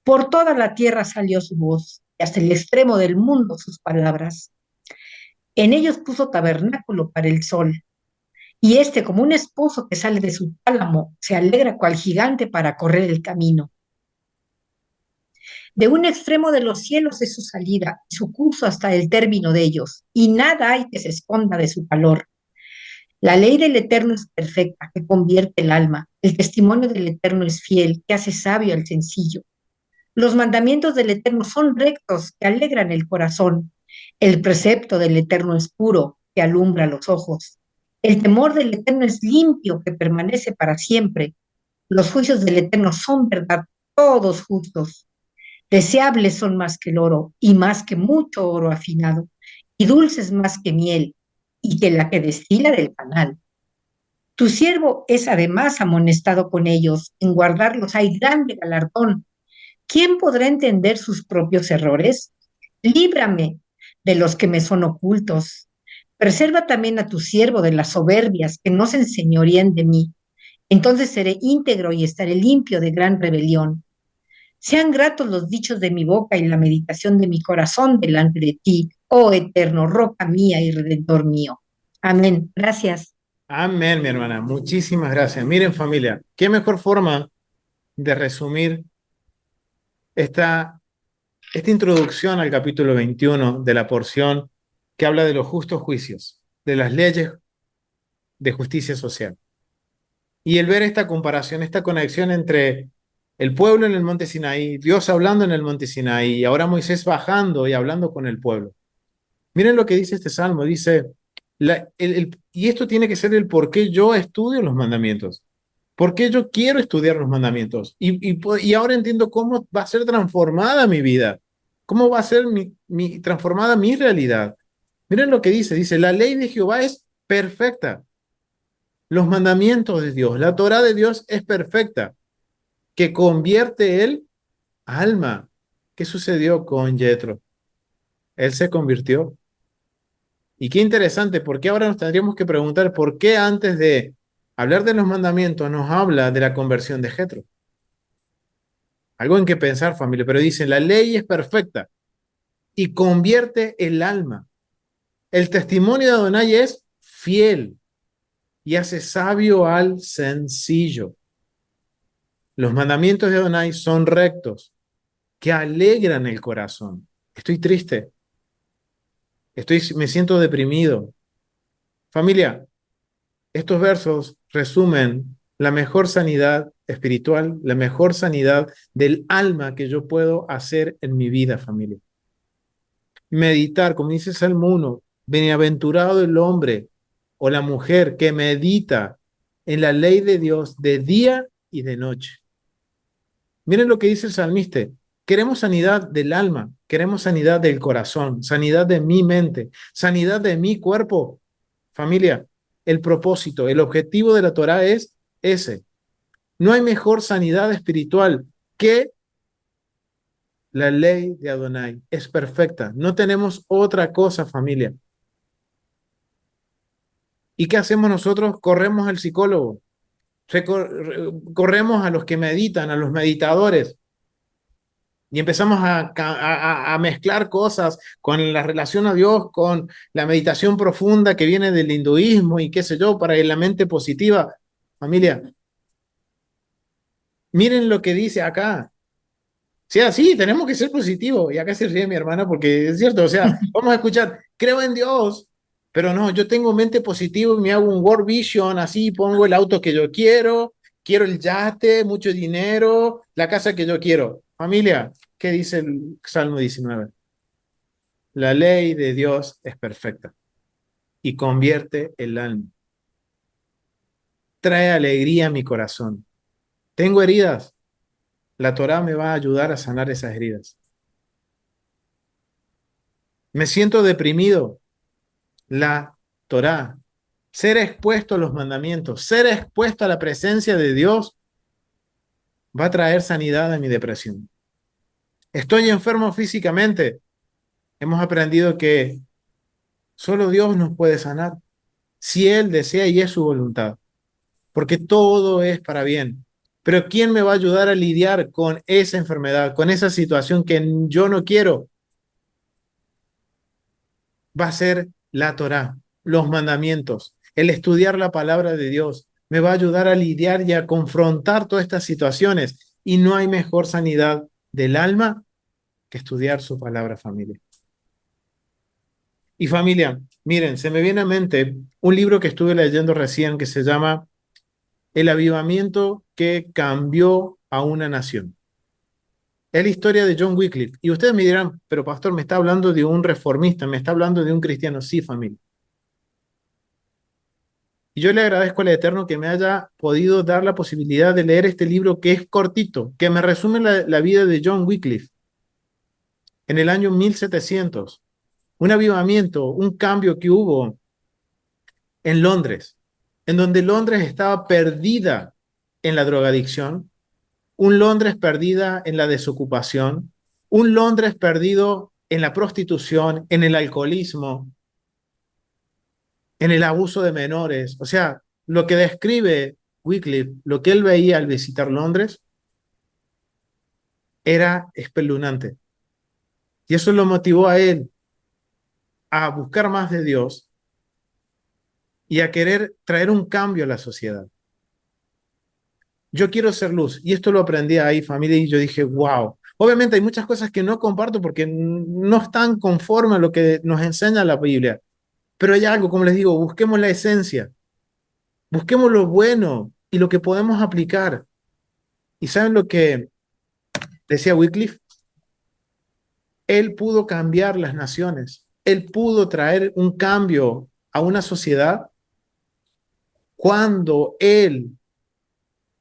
Por toda la tierra salió su voz, y hasta el extremo del mundo sus palabras. En ellos puso tabernáculo para el sol, y este, como un esposo que sale de su tálamo, se alegra cual gigante para correr el camino. De un extremo de los cielos es su salida, y su curso hasta el término de ellos, y nada hay que se esconda de su calor. La ley del Eterno es perfecta, que convierte el alma. El testimonio del Eterno es fiel, que hace sabio al sencillo. Los mandamientos del Eterno son rectos, que alegran el corazón. El precepto del Eterno es puro, que alumbra los ojos. El temor del Eterno es limpio, que permanece para siempre. Los juicios del Eterno son verdad, todos justos. Deseables son más que el oro, y más que mucho oro afinado, y dulces más que miel, y que la que destila del panal. Tu siervo es además amonestado con ellos, en guardarlos hay grande galardón. ¿Quién podrá entender sus propios errores? Líbrame de los que me son ocultos. Preserva también a tu siervo de las soberbias, que no se enseñoríen de mí. Entonces seré íntegro y estaré limpio de gran rebelión. Sean gratos los dichos de mi boca y la meditación de mi corazón delante de ti, oh eterno, roca mía y redentor mío. Amén. Gracias. Amén, mi hermana. Muchísimas gracias. Miren, familia, qué mejor forma de resumir esta introducción al capítulo 21 de la porción que habla de los justos juicios, de las leyes de justicia social. Y el ver esta comparación, esta conexión entre el pueblo en el monte Sinaí, Dios hablando en el monte Sinaí, y ahora Moisés bajando y hablando con el pueblo. Miren lo que dice este salmo, dice, y esto tiene que ser el por qué yo estudio los mandamientos, por qué yo quiero estudiar los mandamientos, y ahora entiendo cómo va a ser transformada mi vida, cómo va a ser transformada mi realidad. Miren lo que dice, la ley de Jehová es perfecta, los mandamientos de Dios, la Torá de Dios es perfecta, que convierte el alma. ¿Qué sucedió con Jetro? Él se convirtió. Y qué interesante, porque ahora nos tendríamos que preguntar por qué antes de hablar de los mandamientos nos habla de la conversión de Jetro. Algo en que pensar, familia, pero dice, la ley es perfecta y convierte el alma. El testimonio de Adonai es fiel y hace sabio al sencillo. Los mandamientos de Adonai son rectos, que alegran el corazón. Estoy triste. Me siento deprimido. Familia, estos versos resumen la mejor sanidad espiritual, la mejor sanidad del alma que yo puedo hacer en mi vida, familia. Meditar, como dice Salmo 1, bienaventurado el hombre o la mujer que medita en la ley de Dios de día y de noche. Miren lo que dice el salmista. Queremos sanidad del alma, queremos sanidad del corazón, sanidad de mi mente, sanidad de mi cuerpo. Familia, el propósito, el objetivo de la Torá es ese. No hay mejor sanidad espiritual que la ley de Adonai. Es perfecta. No tenemos otra cosa, familia. ¿Y qué hacemos nosotros? Corremos al psicólogo. Corremos a los que meditan, a los meditadores. Y empezamos a mezclar cosas con la relación a Dios, con la meditación profunda que viene del hinduismo y qué sé yo, para la mente positiva. Familia, miren lo que dice acá. O sea, sí, tenemos que ser positivos. Y acá se ríe mi hermana porque es cierto. O sea, vamos a escuchar, creo en Dios, pero no, yo tengo mente positiva y me hago un World Vision, así pongo el auto que yo quiero el yate, mucho dinero, la casa que yo quiero. Familia, ¿qué dice el Salmo 19? La ley de Dios es perfecta y convierte el alma. Trae alegría a mi corazón. Tengo heridas. La Torá me va a ayudar a sanar esas heridas. Me siento deprimido. La Torá, ser expuesto a los mandamientos, ser expuesto a la presencia de Dios, va a traer sanidad a mi depresión. Estoy enfermo físicamente. Hemos aprendido que solo Dios nos puede sanar, si Él desea y es su voluntad, porque todo es para bien. Pero ¿quién me va a ayudar a lidiar con esa enfermedad, con esa situación que yo no quiero? Va a ser la Torá, los mandamientos, el estudiar la palabra de Dios. Me va a ayudar a lidiar y a confrontar todas estas situaciones. Y no hay mejor sanidad del alma que estudiar su palabra, familia. Y familia, miren, se me viene a mente un libro que estuve leyendo recién que se llama El avivamiento que cambió a una nación. Es la historia de John Wycliffe. Y ustedes me dirán, pero pastor, me está hablando de un reformista, me está hablando de un cristiano. Sí, familia. Y yo le agradezco al Eterno que me haya podido dar la posibilidad de leer este libro que es cortito, que me resume la vida de John Wycliffe en el año 1700. Un avivamiento, un cambio que hubo en Londres, en donde Londres estaba perdida en la drogadicción, un Londres perdida en la desocupación, un Londres perdido en la prostitución, en el alcoholismo, en el abuso de menores. O sea, lo que describe Wycliffe, lo que él veía al visitar Londres, era espeluznante. Y eso lo motivó a él a buscar más de Dios y a querer traer un cambio a la sociedad. Yo quiero ser luz. Y esto lo aprendí ahí, familia, y yo dije, wow. Obviamente hay muchas cosas que no comparto porque no están conforme a lo que nos enseña la Biblia. Pero hay algo, como les digo, busquemos la esencia, busquemos lo bueno y lo que podemos aplicar. ¿Y saben lo que decía Wycliffe? Él pudo cambiar las naciones, él pudo traer un cambio a una sociedad cuando él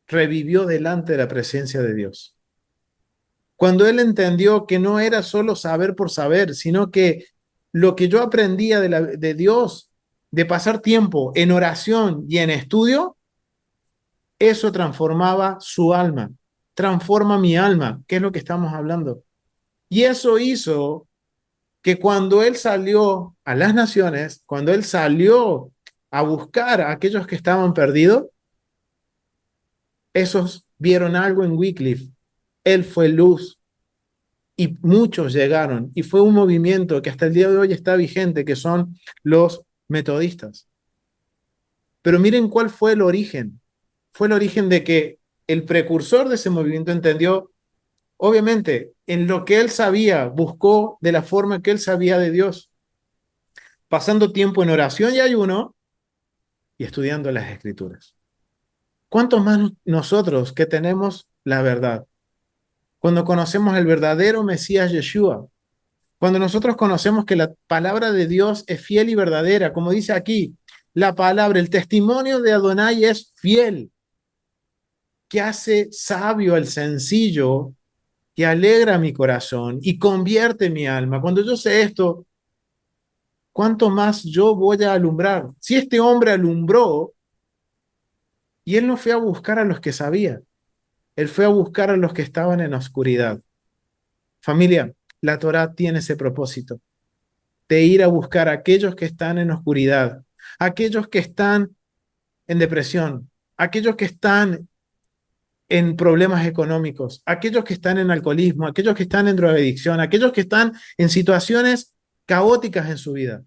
revivió delante de la presencia de Dios. Cuando él entendió que no era solo saber por saber, sino que lo que yo aprendía de Dios, de pasar tiempo en oración y en estudio, eso transformaba su alma, transforma mi alma, que es lo que estamos hablando. Y eso hizo que cuando él salió a las naciones, cuando él salió a buscar a aquellos que estaban perdidos, esos vieron algo en Wycliffe. Él fue luz y muchos llegaron y fue un movimiento que hasta el día de hoy está vigente, que son los metodistas. Pero miren cuál fue el origen. Fue el origen de que el precursor de ese movimiento entendió, obviamente, en lo que él sabía, buscó de la forma que él sabía de Dios, pasando tiempo en oración y ayuno y estudiando las Escrituras. ¿Cuántos más nosotros que tenemos la verdad? Cuando conocemos el verdadero Mesías Yeshua, cuando nosotros conocemos que la palabra de Dios es fiel y verdadera, como dice aquí, la palabra, el testimonio de Adonai es fiel, que hace sabio al sencillo, que alegra mi corazón y convierte mi alma. Cuando yo sé esto, ¿cuánto más yo voy a alumbrar? Si este hombre alumbró y él no fue a buscar a los que sabía, él fue a buscar a los que estaban en la oscuridad. Familia, la Torá tiene ese propósito de ir a buscar a aquellos que están en oscuridad, aquellos que están en depresión, aquellos que están en problemas económicos, aquellos que están en alcoholismo, aquellos que están en drogadicción, aquellos que están en situaciones caóticas en su vida.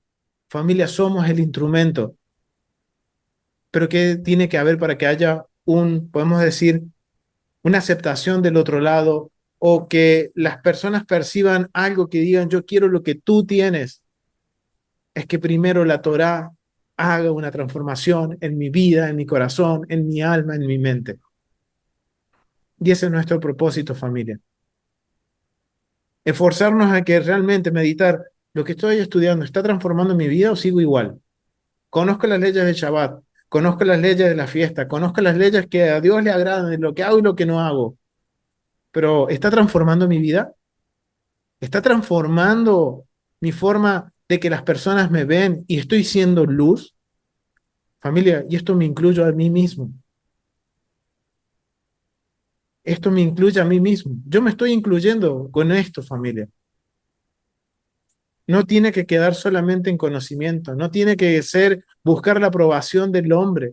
Familia, somos el instrumento. Pero ¿qué tiene que haber para que haya podemos decir, una aceptación del otro lado o que las personas perciban algo que digan, yo quiero lo que tú tienes? Es que primero la Torá haga una transformación en mi vida, en mi corazón, en mi alma, en mi mente. Y ese es nuestro propósito, familia. Esforzarnos a que realmente meditar. lo que estoy estudiando está transformando mi vida o sigo igual? Conozco las leyes del Shabbat, conozco las leyes de la fiesta, conozco las leyes que a Dios le agradan, de lo que hago y lo que no hago, pero ¿está transformando mi vida? ¿Está transformando mi forma de que las personas me ven y estoy siendo luz? Familia, y esto me incluyo a mí mismo. Esto me incluye a mí mismo. Yo me estoy incluyendo con esto, familia. No tiene que quedar solamente en conocimiento, no tiene que ser buscar la aprobación del hombre.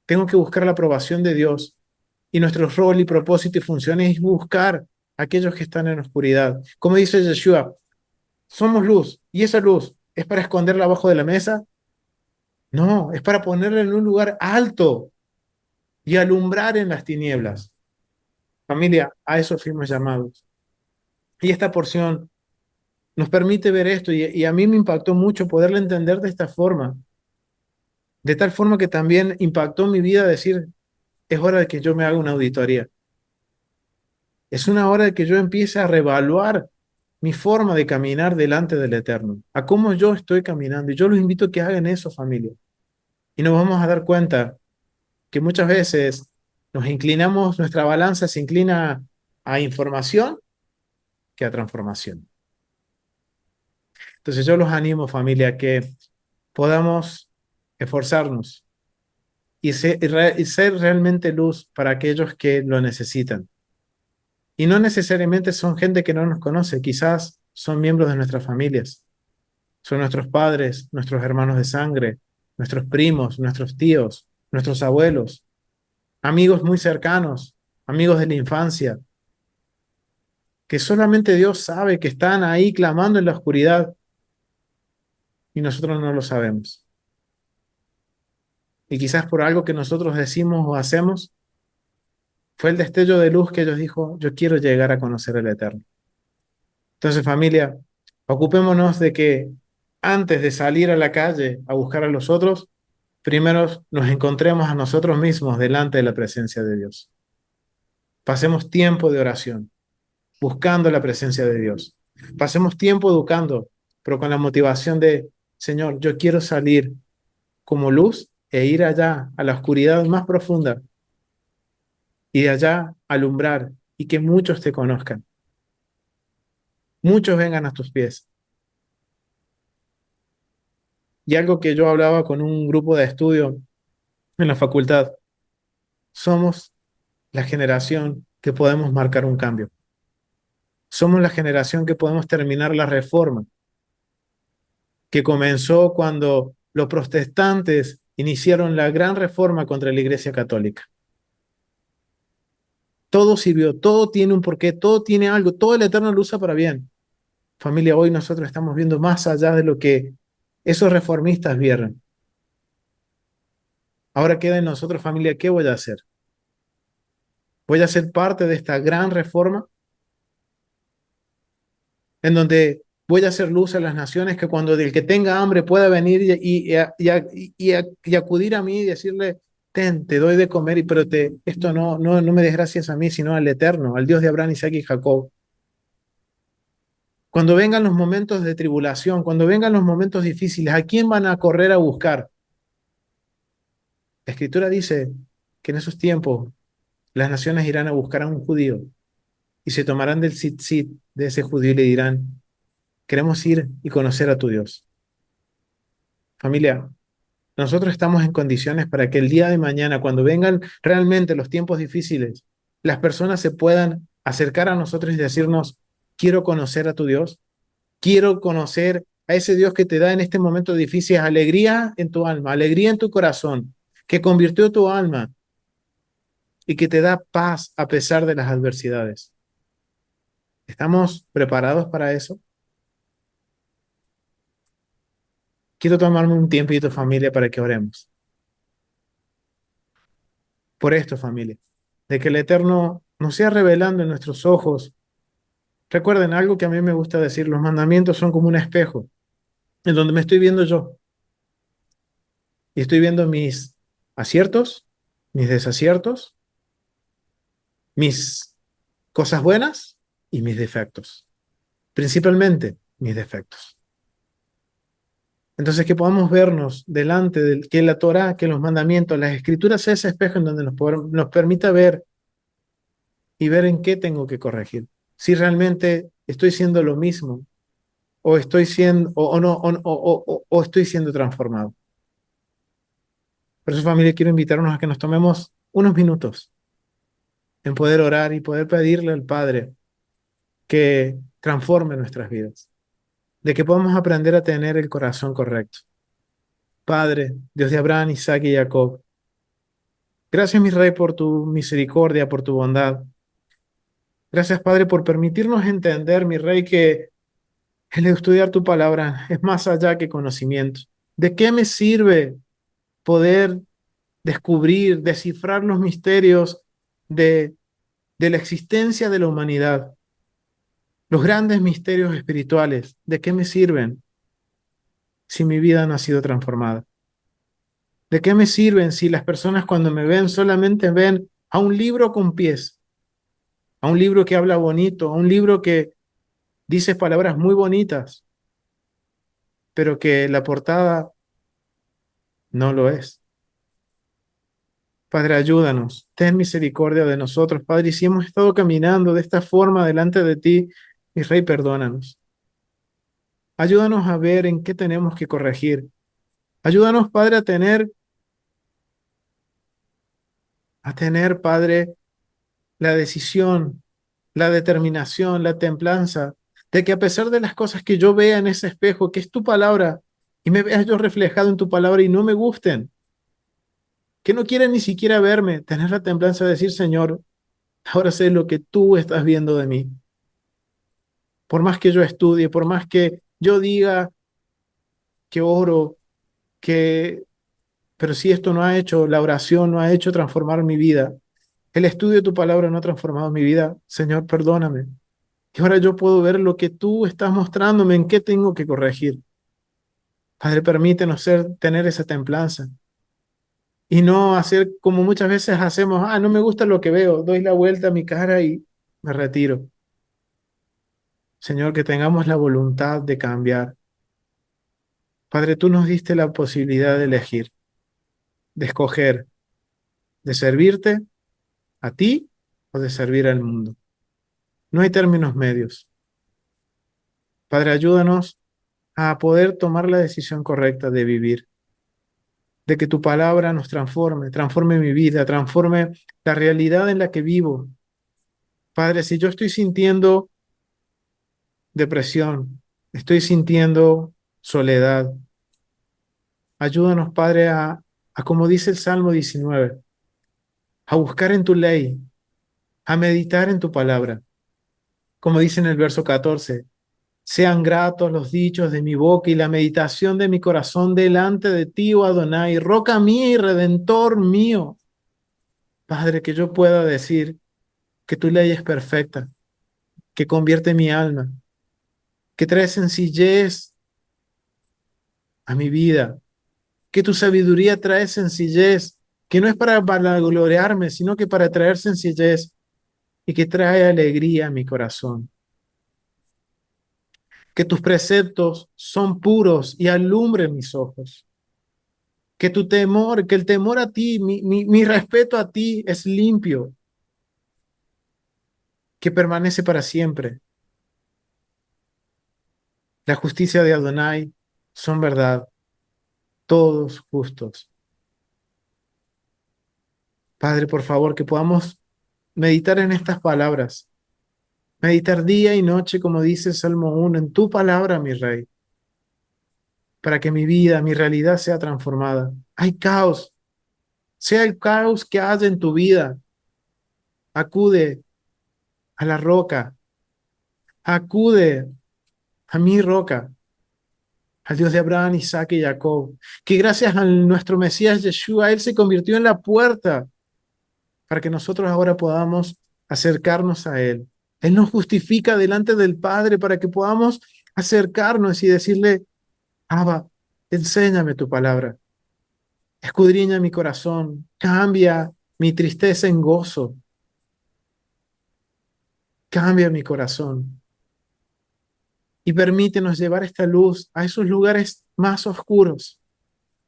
Tengo que buscar la aprobación de Dios. Y nuestro rol y propósito y función es buscar a aquellos que están en la oscuridad. Como dice Yeshua, somos luz, y esa luz es para esconderla abajo de la mesa. No, es para ponerla en un lugar alto y alumbrar en las tinieblas. Familia, a eso fuimos llamados. Y esta porción nos permite ver esto y a mí me impactó mucho poderlo entender de esta forma, de tal forma que también impactó mi vida decir, es hora de que yo me haga una auditoría. Es una hora de que yo empiece a reevaluar mi forma de caminar delante del Eterno, a cómo yo estoy caminando. Y yo los invito a que hagan eso, familia. Y nos vamos a dar cuenta que muchas veces nos inclinamos, nuestra balanza se inclina a información que a transformación. Entonces yo los animo, familia, a que podamos esforzarnos y ser realmente luz para aquellos que lo necesitan. Y no necesariamente son gente que no nos conoce, quizás son miembros de nuestras familias, son nuestros padres, nuestros hermanos de sangre, nuestros primos, nuestros tíos, nuestros abuelos, amigos muy cercanos, amigos de la infancia, que solamente Dios sabe que están ahí clamando en la oscuridad y nosotros no lo sabemos. Y quizás por algo que nosotros decimos o hacemos, fue el destello de luz que ellos dijo, yo quiero llegar a conocer el Eterno. Entonces, familia, ocupémonos de que antes de salir a la calle a buscar a los otros, primero nos encontremos a nosotros mismos delante de la presencia de Dios. Pasemos tiempo de oración, buscando la presencia de Dios. Pasemos tiempo educando, pero con la motivación de, Señor, yo quiero salir como luz e ir allá a la oscuridad más profunda y de allá alumbrar y que muchos te conozcan, muchos vengan a tus pies. Y algo que yo hablaba con un grupo de estudio en la facultad, somos la generación que podemos marcar un cambio. Somos la generación que podemos terminar la reforma que comenzó cuando los protestantes iniciaron la gran reforma contra la Iglesia Católica. Todo sirvió, todo tiene un porqué, todo tiene algo, todo el Eterno lo usa para bien. Familia, hoy nosotros estamos viendo más allá de lo que esos reformistas vieron. Ahora queda en nosotros, familia, ¿qué voy a hacer? ¿Voy a ser parte de esta gran reforma en donde voy a hacer luz a las naciones, que cuando el que tenga hambre pueda venir y acudir a mí y decirle, te doy de comer, pero esto no me des gracias a mí, sino al Eterno, al Dios de Abraham, Isaac y Jacob? Cuando vengan los momentos de tribulación, cuando vengan los momentos difíciles, ¿a quién van a correr a buscar? La Escritura dice que en esos tiempos las naciones irán a buscar a un judío y se tomarán del tzitzit de ese judío y le dirán, queremos ir y conocer a tu Dios. Familia, nosotros estamos en condiciones para que el día de mañana, cuando vengan realmente los tiempos difíciles, las personas se puedan acercar a nosotros y decirnos, quiero conocer a tu Dios, quiero conocer a ese Dios que te da en este momento difícil alegría en tu alma, alegría en tu corazón, que convirtió tu alma y que te da paz a pesar de las adversidades. ¿Estamos preparados para eso? Quiero tomarme un tiempito, familia, para que oremos. Por esto, familia, de que el Eterno nos sea revelando en nuestros ojos. Recuerden algo que a mí me gusta decir, los mandamientos son como un espejo, en donde me estoy viendo yo. Y estoy viendo mis aciertos, mis desaciertos, mis cosas buenas y mis defectos. Principalmente, mis defectos. Entonces, que podamos vernos delante de que la Torá, que los mandamientos, las escrituras sea ese espejo en donde nos permita ver y ver en qué tengo que corregir. Si realmente estoy siendo lo mismo, o estoy siendo, o no, o estoy siendo transformado. Por eso, familia, quiero invitarnos a que nos tomemos unos minutos en poder orar y poder pedirle al Padre que transforme nuestras vidas, de que podamos aprender a tener el corazón correcto. Padre, Dios de Abraham, Isaac y Jacob, gracias, mi Rey, por tu misericordia, por tu bondad. Gracias, Padre, por permitirnos entender, mi Rey, que el estudiar tu palabra es más allá que conocimiento. ¿De qué me sirve poder descubrir, descifrar los misterios de, de la existencia de la humanidad? Los grandes misterios espirituales, ¿de qué me sirven si mi vida no ha sido transformada? ¿De qué me sirven si las personas cuando me ven solamente ven a un libro con pies, a un libro que habla bonito, a un libro que dice palabras muy bonitas, pero que la portada no lo es? Padre, ayúdanos, ten misericordia de nosotros, Padre, y si hemos estado caminando de esta forma delante de ti, mi Rey, perdónanos. Ayúdanos a ver en qué tenemos que corregir. Ayúdanos, Padre, a tener, Padre, la decisión, la determinación, la templanza, de que a pesar de las cosas que yo vea en ese espejo, que es tu palabra, y me vea yo reflejado en tu palabra y no me gusten, que no quieren ni siquiera verme, tener la templanza de decir, Señor, ahora sé lo que tú estás viendo de mí. Por más que yo estudie, por más que yo diga que oro, que, pero si esto no ha hecho, la oración no ha hecho transformar mi vida, el estudio de tu palabra no ha transformado mi vida, Señor, perdóname. Y ahora yo puedo ver lo que tú estás mostrándome, en qué tengo que corregir. Padre, permítenos tener esa templanza y no hacer como muchas veces hacemos, no me gusta lo que veo, doy la vuelta a mi cara y me retiro. Señor, que tengamos la voluntad de cambiar. Padre, tú nos diste la posibilidad de elegir, de escoger, de servirte a ti o de servir al mundo. No hay términos medios. Padre, ayúdanos a poder tomar la decisión correcta de vivir, de que tu palabra nos transforme, transforme mi vida, transforme la realidad en la que vivo. Padre, si yo estoy sintiendo depresión, estoy sintiendo soledad, ayúdanos, Padre, a como dice el Salmo 19, a buscar en tu ley, a meditar en tu palabra. Como dice en el verso 14, sean gratos los dichos de mi boca y la meditación de mi corazón delante de ti, oh Adonai, roca mía y redentor mío. Padre, que yo pueda decir que tu ley es perfecta, que convierte mi alma, que trae sencillez a mi vida, que tu sabiduría trae sencillez, que no es para vanagloriarme, sino que para traer sencillez y que trae alegría a mi corazón. Que tus preceptos son puros y alumbren mis ojos. Que tu temor, que el temor a ti, mi respeto a ti es limpio, que permanece para siempre. La justicia de Adonai son verdad, todos justos. Padre, por favor, que podamos meditar en estas palabras, meditar día y noche, como dice el Salmo 1, en tu palabra, mi Rey, para que mi vida, mi realidad sea transformada. Hay caos, sea el caos que haya en tu vida, acude a la roca, acude a mi roca, al Dios de Abraham, Isaac y Jacob, que gracias a nuestro Mesías Yeshua, Él se convirtió en la puerta para que nosotros ahora podamos acercarnos a Él. Él nos justifica delante del Padre para que podamos acercarnos y decirle, Abba, enséñame tu palabra, escudriña mi corazón, cambia mi tristeza en gozo, cambia mi corazón y permítenos llevar esta luz a esos lugares más oscuros.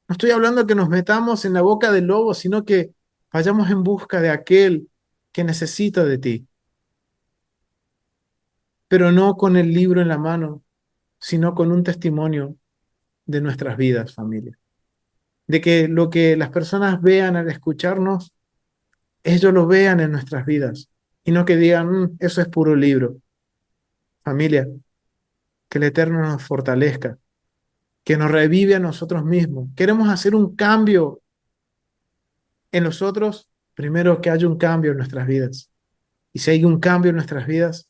No estoy hablando que nos metamos en la boca del lobo, sino que vayamos en busca de aquel que necesita de ti, pero no con el libro en la mano, sino con un testimonio de nuestras vidas, familia. De que lo que las personas vean al escucharnos, ellos lo vean en nuestras vidas y no que digan, eso es puro libro. Familia, que el Eterno nos fortalezca, que nos revive a nosotros mismos. Queremos hacer un cambio en nosotros, primero que haya un cambio en nuestras vidas. Y si hay un cambio en nuestras vidas,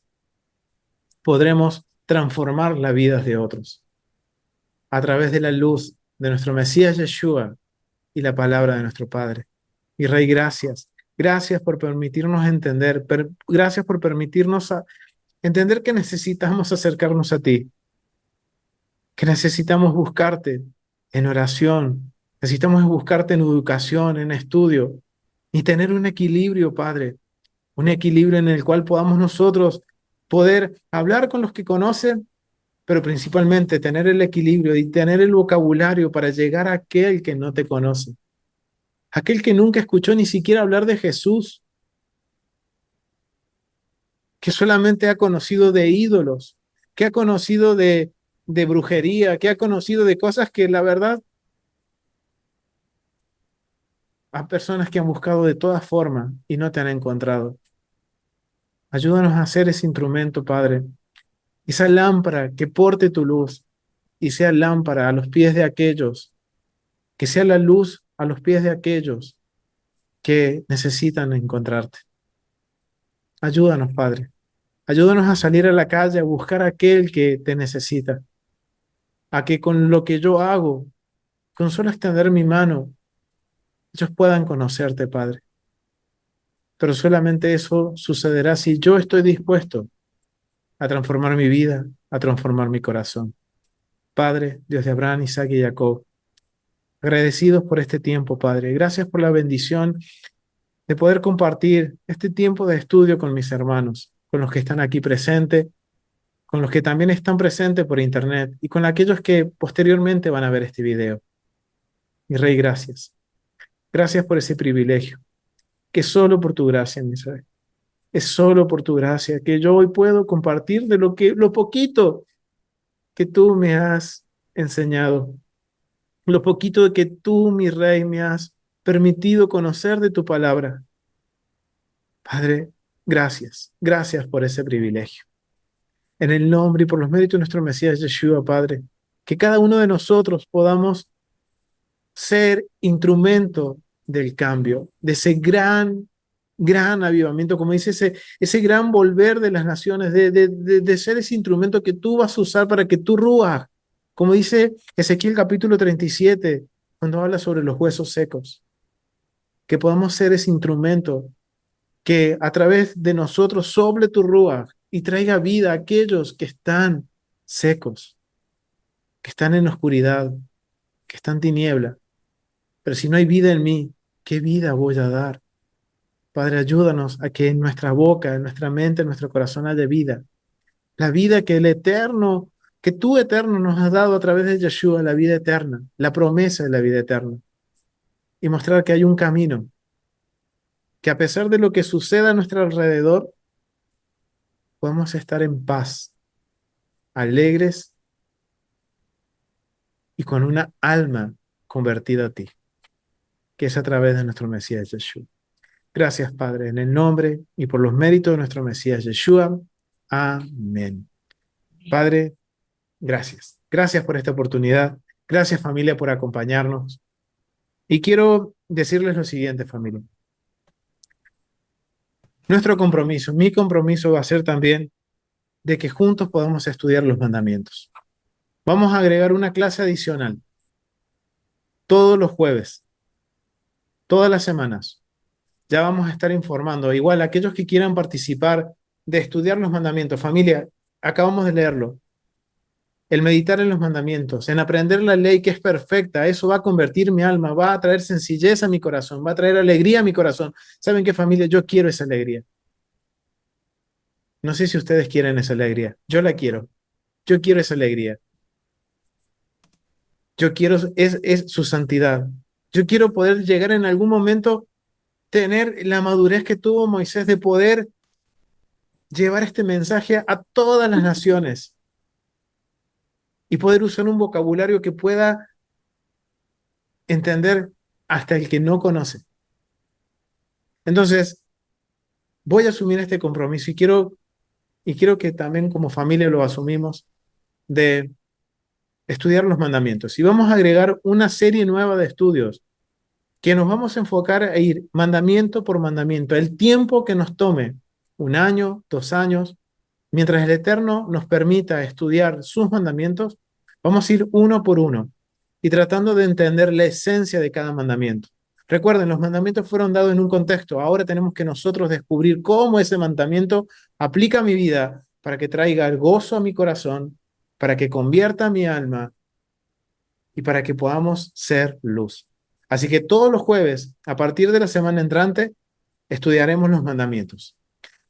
podremos transformar las vidas de otros a través de la luz de nuestro Mesías Yeshua y la palabra de nuestro Padre. Y Rey, gracias. Gracias por permitirnos entender, gracias por permitirnos entender que necesitamos acercarnos a ti, que necesitamos buscarte en oración, necesitamos buscarte en educación, en estudio, y tener un equilibrio, Padre, un equilibrio en el cual podamos nosotros poder hablar con los que conocen, pero principalmente tener el equilibrio y tener el vocabulario para llegar a aquel que no te conoce, aquel que nunca escuchó ni siquiera hablar de Jesús, que solamente ha conocido de ídolos, que ha conocido de brujería, que ha conocido de cosas que la verdad hay personas que han buscado de todas formas y no te han encontrado. Ayúdanos a hacer ese instrumento, Padre, esa lámpara que porte tu luz y sea lámpara a los pies de aquellos, que sea la luz a los pies de aquellos que necesitan encontrarte. Ayúdanos, Padre. Ayúdanos a salir a la calle a buscar a aquel que te necesita, a que con lo que yo hago, con solo extender mi mano, ellos puedan conocerte, Padre. Pero solamente eso sucederá si yo estoy dispuesto a transformar mi vida, a transformar mi corazón. Padre, Dios de Abraham, Isaac y Jacob, agradecidos por este tiempo, Padre. Gracias por la bendición de poder compartir este tiempo de estudio con mis hermanos, con los que están aquí presentes, con los que también están presentes por internet y con aquellos que posteriormente van a ver este video. Mi Rey, gracias. Gracias por ese privilegio, que solo por tu gracia, mi Rey. Es solo por tu gracia que yo hoy puedo compartir de lo poquito que tú me has enseñado, lo poquito que tú, mi Rey, me has permitido conocer de tu palabra. Padre, gracias, gracias por ese privilegio. En el nombre y por los méritos de nuestro Mesías Yeshua, Padre, que cada uno de nosotros podamos ser instrumento del cambio, de ese gran avivamiento, como dice ese gran volver de las naciones, de ser ese instrumento que tú vas a usar para que tú ruaj, como dice Ezequiel capítulo 37, cuando habla sobre los huesos secos, que podamos ser ese instrumento que a través de nosotros sople tu ruaj y traiga vida a aquellos que están secos, que están en oscuridad, que están en tiniebla. Pero si no hay vida en mí, ¿qué vida voy a dar? Padre, ayúdanos a que en nuestra boca, en nuestra mente, en nuestro corazón haya vida. La vida que el Eterno, que tú Eterno nos has dado a través de Yeshua, la vida eterna, la promesa de la vida eterna. Y mostrar que hay un camino, que a pesar de lo que suceda a nuestro alrededor, podemos estar en paz, alegres y con una alma convertida a ti, que es a través de nuestro Mesías Yeshua. Gracias, Padre, en el nombre y por los méritos de nuestro Mesías Yeshua. Amén. Padre, gracias. Gracias por esta oportunidad. Gracias, familia, por acompañarnos. Y quiero decirles lo siguiente, familia. Nuestro compromiso, mi compromiso va a ser también de que juntos podamos estudiar los mandamientos. Vamos a agregar una clase adicional todos los jueves, todas las semanas. Ya vamos a estar informando. Igual, aquellos que quieran participar de estudiar los mandamientos. Familia, acabamos de leerlo. El meditar en los mandamientos, en aprender la ley que es perfecta, eso va a convertir mi alma, va a traer sencillez a mi corazón, va a traer alegría a mi corazón. ¿Saben qué, familia? Yo quiero esa alegría. No sé si ustedes quieren esa alegría. Yo la quiero. Yo quiero esa alegría. Yo quiero es su santidad. Yo quiero poder llegar en algún momento, tener la madurez que tuvo Moisés de poder llevar este mensaje a todas las naciones y poder usar un vocabulario que pueda entender hasta el que no conoce. Entonces, voy a asumir este compromiso y quiero que también como familia lo asumimos de estudiar los mandamientos. Y vamos a agregar una serie nueva de estudios que nos vamos a enfocar a ir mandamiento por mandamiento, el tiempo que nos tome, 1 año, 2 años, mientras el Eterno nos permita estudiar sus mandamientos, vamos a ir uno por uno y tratando de entender la esencia de cada mandamiento. Recuerden, los mandamientos fueron dados en un contexto, ahora tenemos que nosotros descubrir cómo ese mandamiento aplica a mi vida para que traiga el gozo a mi corazón, para que convierta mi alma y para que podamos ser luz. Así que todos los jueves, a partir de la semana entrante, estudiaremos los mandamientos.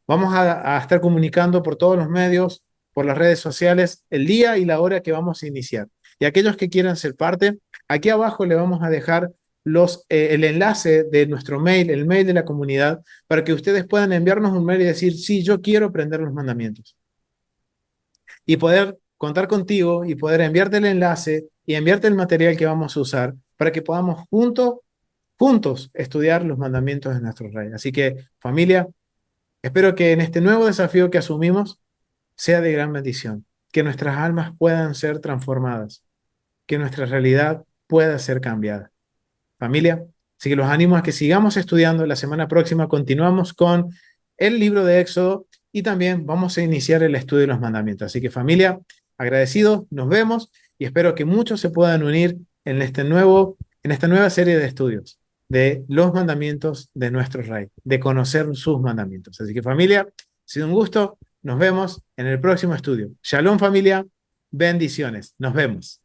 Vamos a estar comunicando por todos los medios, por las redes sociales, el día y la hora que vamos a iniciar. Y aquellos que quieran ser parte, aquí abajo le vamos a dejar el enlace de nuestro mail, el mail de la comunidad, para que ustedes puedan enviarnos un mail y decir, sí, yo quiero aprender los mandamientos. Y poder contar contigo y poder enviarte el enlace y enviarte el material que vamos a usar para que podamos juntos estudiar los mandamientos de nuestro Rey. Así que, familia, espero que en este nuevo desafío que asumimos sea de gran bendición, que nuestras almas puedan ser transformadas, que nuestra realidad pueda ser cambiada. Familia, así que los animo a que sigamos estudiando. La semana próxima continuamos con el libro de Éxodo y también vamos a iniciar el estudio de los mandamientos. Así que familia, agradecidos, nos vemos y espero que muchos se puedan unir en esta nueva serie de estudios de los mandamientos de nuestro Rey, de conocer sus mandamientos. Así que familia, ha sido un gusto, nos vemos en el próximo estudio. Shalom familia, bendiciones, nos vemos.